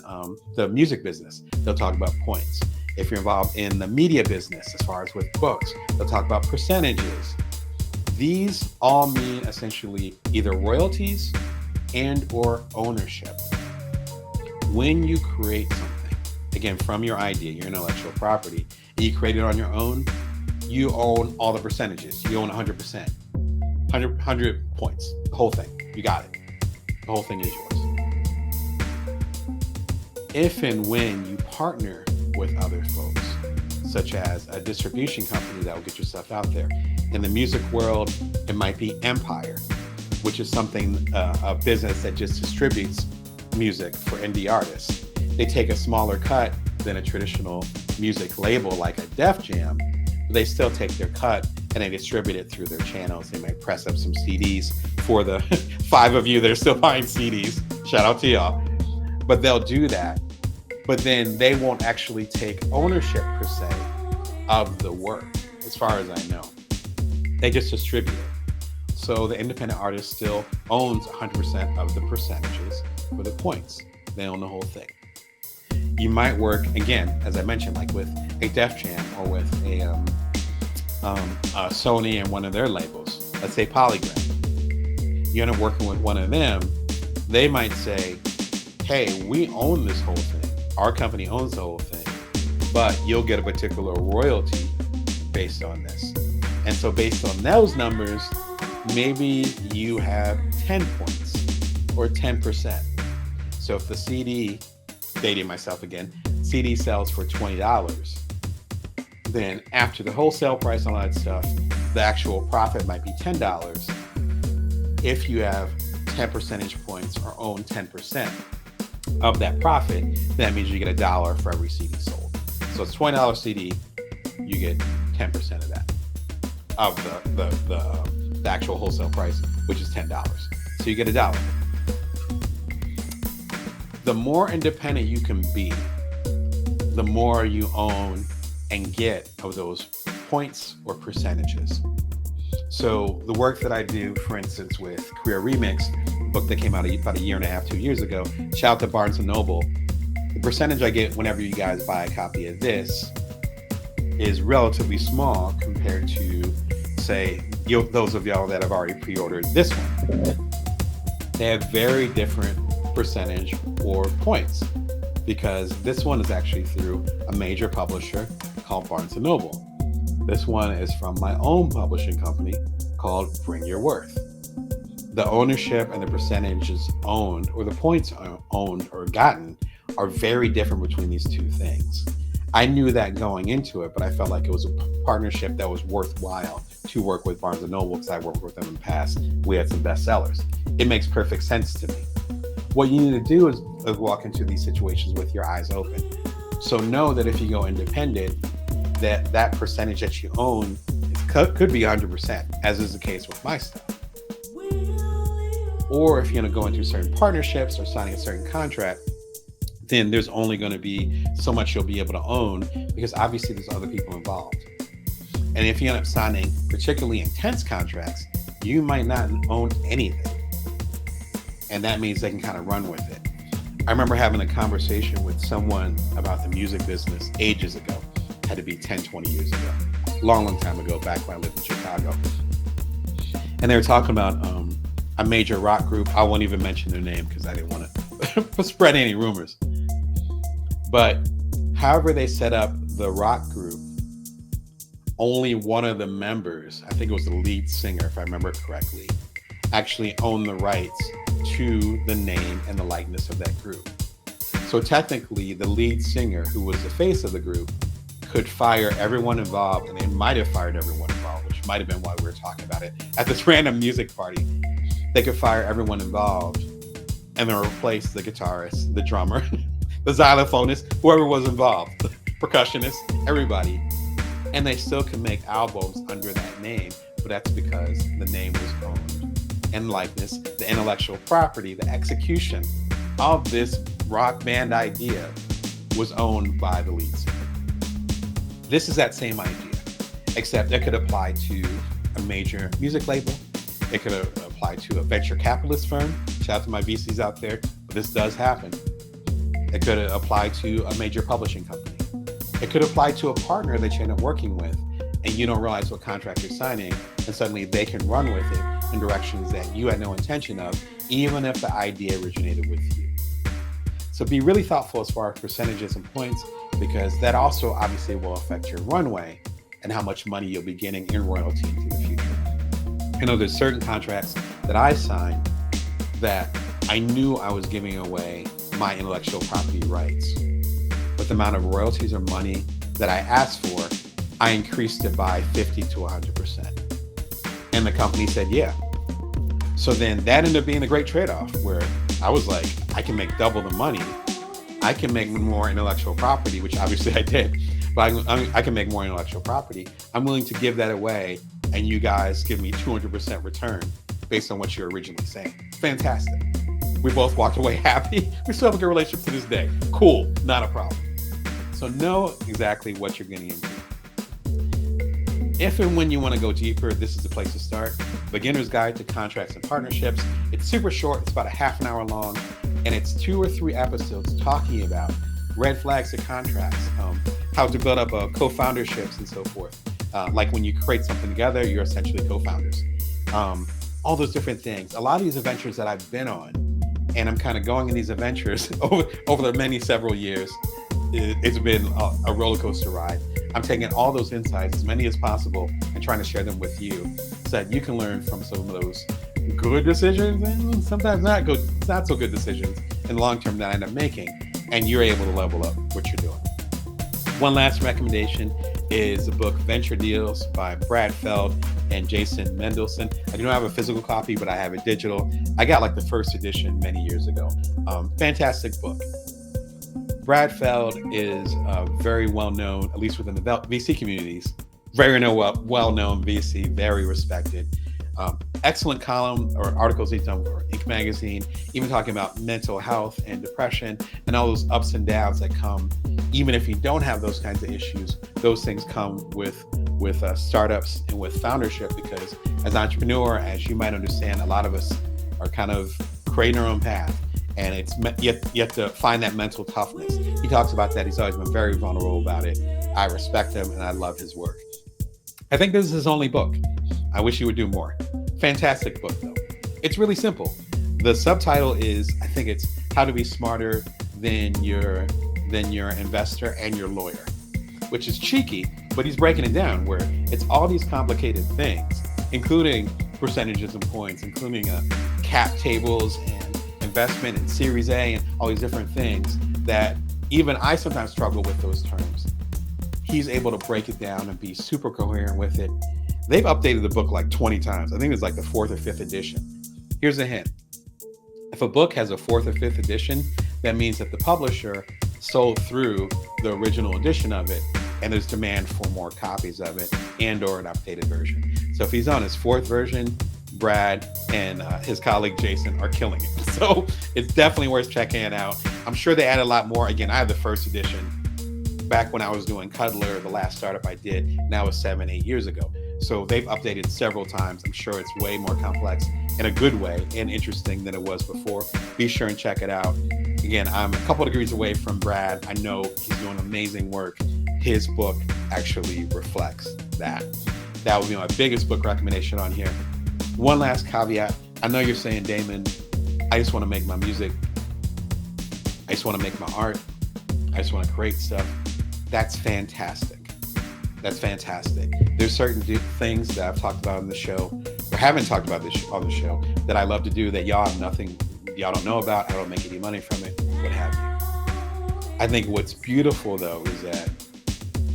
the music business, they'll talk about points. If you're involved in the media business, as far as with books, they'll talk about percentages. These all mean essentially either royalties and or ownership. When you create something, again, from your idea, your intellectual property, and you create it on your own, you own all the percentages. You own 100%. 100 points. The whole thing. You got it. The whole thing is yours. If and when you partner with other folks, such as a distribution company that will get your stuff out there. In the music world, it might be Empire, which is something, a business that just distributes music for indie artists. They take a smaller cut than a traditional music label like a Def Jam. They still take their cut and they distribute it through their channels. They might press up some CDs for the 5 of you that are still buying CDs. Shout out to y'all. But they'll do that. But then they won't actually take ownership per se of the work, as far as I know. They just distribute it. So the independent artist still owns 100% of the percentages for the points. They own the whole thing. You might work, again, as I mentioned, like with a Def Jam or with a Sony and one of their labels, let's say Polygram. You end up working with one of them, they might say, hey, we own this whole thing. Our company owns the whole thing, but you'll get a particular royalty based on this. And so based on those numbers, maybe you have 10 points or 10%. So if the CD, dating myself again, CD sells for $20, then after the wholesale price and all that stuff, the actual profit might be $10. If you have 10 percentage points or own 10% of that profit, that means you get $1 for every CD sold. So it's $20 CD, you get 10% of that, of the actual wholesale price, which is $10. So you get $1. The more independent you can be, the more you own and get of those points or percentages. So the work that I do, for instance, with Career Remix, a book that came out about a year and a half, 2 years ago, shout out to Barnes & Noble, the percentage I get whenever you guys buy a copy of this is relatively small compared to, say, those of y'all that have already pre-ordered this one. They have very different percentage or points because this one is actually through a major publisher called Barnes & Noble. This one is from my own publishing company called Bring Your Worth. The ownership and the percentages owned, or the points owned or gotten, are very different between these two things. I knew that going into it, but I felt like it was a partnership that was worthwhile to work with Barnes & Noble because I worked with them in the past. We had some bestsellers. It makes perfect sense to me. What you need to do is walk into these situations with your eyes open. So know that if you go independent, that percentage that you own could be 100%, as is the case with my stuff. Or if you're going to go into certain partnerships or signing a certain contract, then there's only going to be so much you'll be able to own because obviously there's other people involved. And if you end up signing particularly intense contracts, you might not own anything. And that means they can kind of run with it. I remember having a conversation with someone about the music business ages ago. Had to be 10, 20 years ago. Long time ago, back when I lived in Chicago. And they were talking about a major rock group. I won't even mention their name because I didn't want to spread any rumors. But however they set up the rock group, only one of the members, I think it was the lead singer, if I remember correctly, actually owned the rights to the name and the likeness of that group. So technically, the lead singer, who was the face of the group, could fire everyone involved, and they might have fired everyone involved, which might have been why we were talking about it at this random music party. They could fire everyone involved and then replace the guitarist, the drummer, the xylophonist, whoever was involved, the percussionist, everybody. And they still can make albums under that name, but that's because the name was owned. And likeness, the intellectual property, the execution of this rock band idea was owned by the lead singer. This is that same idea, except it could apply to a major music label. It could apply to a venture capitalist firm. Shout out to my VCs out there, but this does happen. It could apply to a major publishing company. It could apply to a partner that you end up working with, and you don't realize what contract you're signing, and suddenly they can run with it in directions that you had no intention of, even if the idea originated with you. So be really thoughtful as far as percentages and points, because that also obviously will affect your runway and how much money you'll be getting in royalty into the future. I know there's certain contracts that I signed that I knew I was giving away my intellectual property rights. But the amount of royalties or money that I asked for, I increased it by 50 to 100%. And the company said, yeah. So then that ended up being a great trade-off where I was like, I can make double the money. I can make more intellectual property, which obviously I did, but I can make more intellectual property. I'm willing to give that away, and you guys give me 200% return based on what you're originally saying. Fantastic. We both walked away happy. We still have a good relationship to this day. Cool, not a problem. So know exactly what you're getting into. If and when you want to go deeper, this is the place to start. Beginner's Guide to Contracts and Partnerships. It's super short. It's about a half an hour long. And it's 2 or 3 episodes talking about red flags to contracts, how to build up co-founderships and so forth. Like when you create something together, you're essentially co-founders. All those different things. A lot of these adventures that I've been on, and I'm kind of going in these adventures over the several years, it's been a roller coaster ride. I'm taking all those insights, as many as possible, and trying to share them with you so that you can learn from some of those good decisions and sometimes not so good decisions in the long term that I end up making, and you're able to level up what you're doing. One last recommendation is the book Venture Deals by Brad Feld and Jason Mendelsohn. I do not have a physical copy, but I have it digital. I got like the first edition many years ago. Fantastic book. Brad Feld is very well known, at least within the VC communities. Very well-known VC, very respected. excellent column or articles he's done for Inc. magazine, even talking about mental health and depression and all those ups and downs that come. Even if you don't have those kinds of issues, those things come with startups and with foundership, because as an entrepreneur, as you might understand, a lot of us are kind of creating our own path, and it's you have to find that mental toughness. He talks about that. He's always been very vulnerable about it. I respect him and I love his work. I think this is his only book. I wish he would do more. Fantastic book though. It's really simple. The subtitle is, I think it's How to Be Smarter Than Your Investor and Your Lawyer, which is cheeky, but he's breaking it down where it's all these complicated things, including percentages and points, including cap tables and investment and Series A and all these different things that even I sometimes struggle with those terms. He's able to break it down and be super coherent with it. They've updated the book like 20 times. I think it's like the 4th or 5th edition. Here's a hint. If a book has a 4th or 5th edition, that means that the publisher sold through the original edition of it, and there's demand for more copies of it and or an updated version. So if he's on his 4th version, Brad and his colleague Jason are killing it. So it's definitely worth checking it out. I'm sure they added a lot more. Again, I have the 1st edition back when I was doing Cuddler, the last startup I did. Now was 7-8 years ago. So they've updated several times. I'm sure it's way more complex in a good way and interesting than it was before. Be sure and check it out. Again, I'm a couple degrees away from Brad. I know he's doing amazing work. His book actually reflects that. That would be my biggest book recommendation on here. One last caveat. I know you're saying, Damon, I just want to make my music. I just want to make my art. I just want to create stuff. That's fantastic. That's fantastic. There's certain things that I've talked about on the show, or haven't talked about this on the show, that I love to do that y'all don't know about. I don't make any money from it, what have you. I think what's beautiful though is that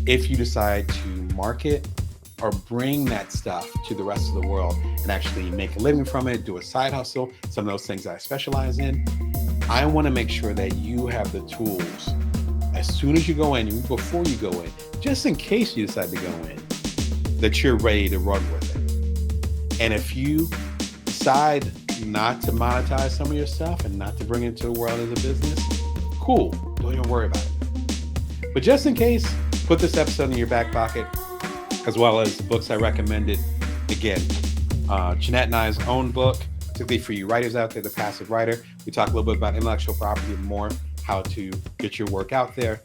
if you decide to market or bring that stuff to the rest of the world and actually make a living from it, do a side hustle, some of those things that I specialize in, I want to make sure that you have the tools as soon as you go in, even before you go in, just in case you decide to go in, that you're ready to run with it. And if you decide not to monetize some of your stuff and not to bring it to the world as a business, cool, don't even worry about it. But just in case, put this episode in your back pocket, as well as books I recommended. Again, Jeanette and I's own book, particularly for you writers out there, The Passive Writer. We talk a little bit about intellectual property and more, how to get your work out there.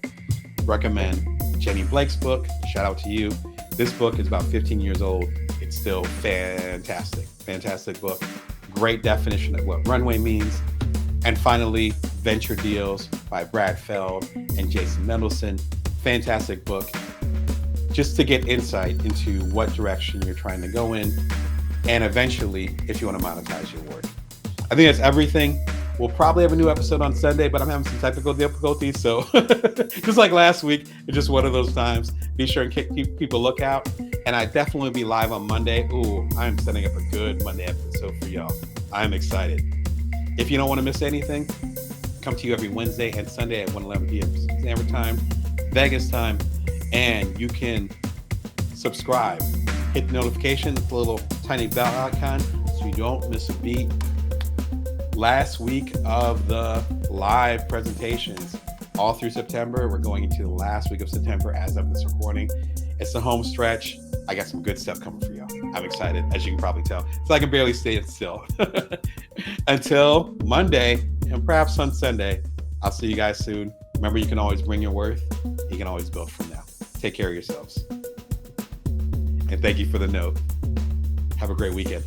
Recommend Jenny Blake's book. Shout out to you. This book is about 15 years old. It's still fantastic. Fantastic book. Great definition of what runway means. And finally, Venture Deals by Brad Feld and Jason Mendelson. Fantastic book. Just to get insight into what direction you're trying to go in, and eventually, if you want to monetize your work. I think that's everything. We'll probably have a new episode on Sunday, but I'm having some technical difficulties, so just like last week, it's just one of those times. Be sure and keep people look out, and I definitely will be live on Monday. Ooh, I'm setting up a good Monday episode for y'all. I'm excited. If you don't want to miss anything, come to you every Wednesday and Sunday at 1:11 p.m. Standard Time, Vegas time, and you can subscribe. Hit the notification, the little tiny bell icon, so you don't miss a beat. Last week of the live presentations, all through September. We're going into the last week of September as of this recording. It's the home stretch. I got some good stuff coming for y'all. I'm excited, as you can probably tell. So I can barely stay still. Until Monday, and perhaps on Sunday, I'll see you guys soon. Remember, you can always bring your worth. You can always build from now. Take care of yourselves. And thank you for the note. Have a great weekend.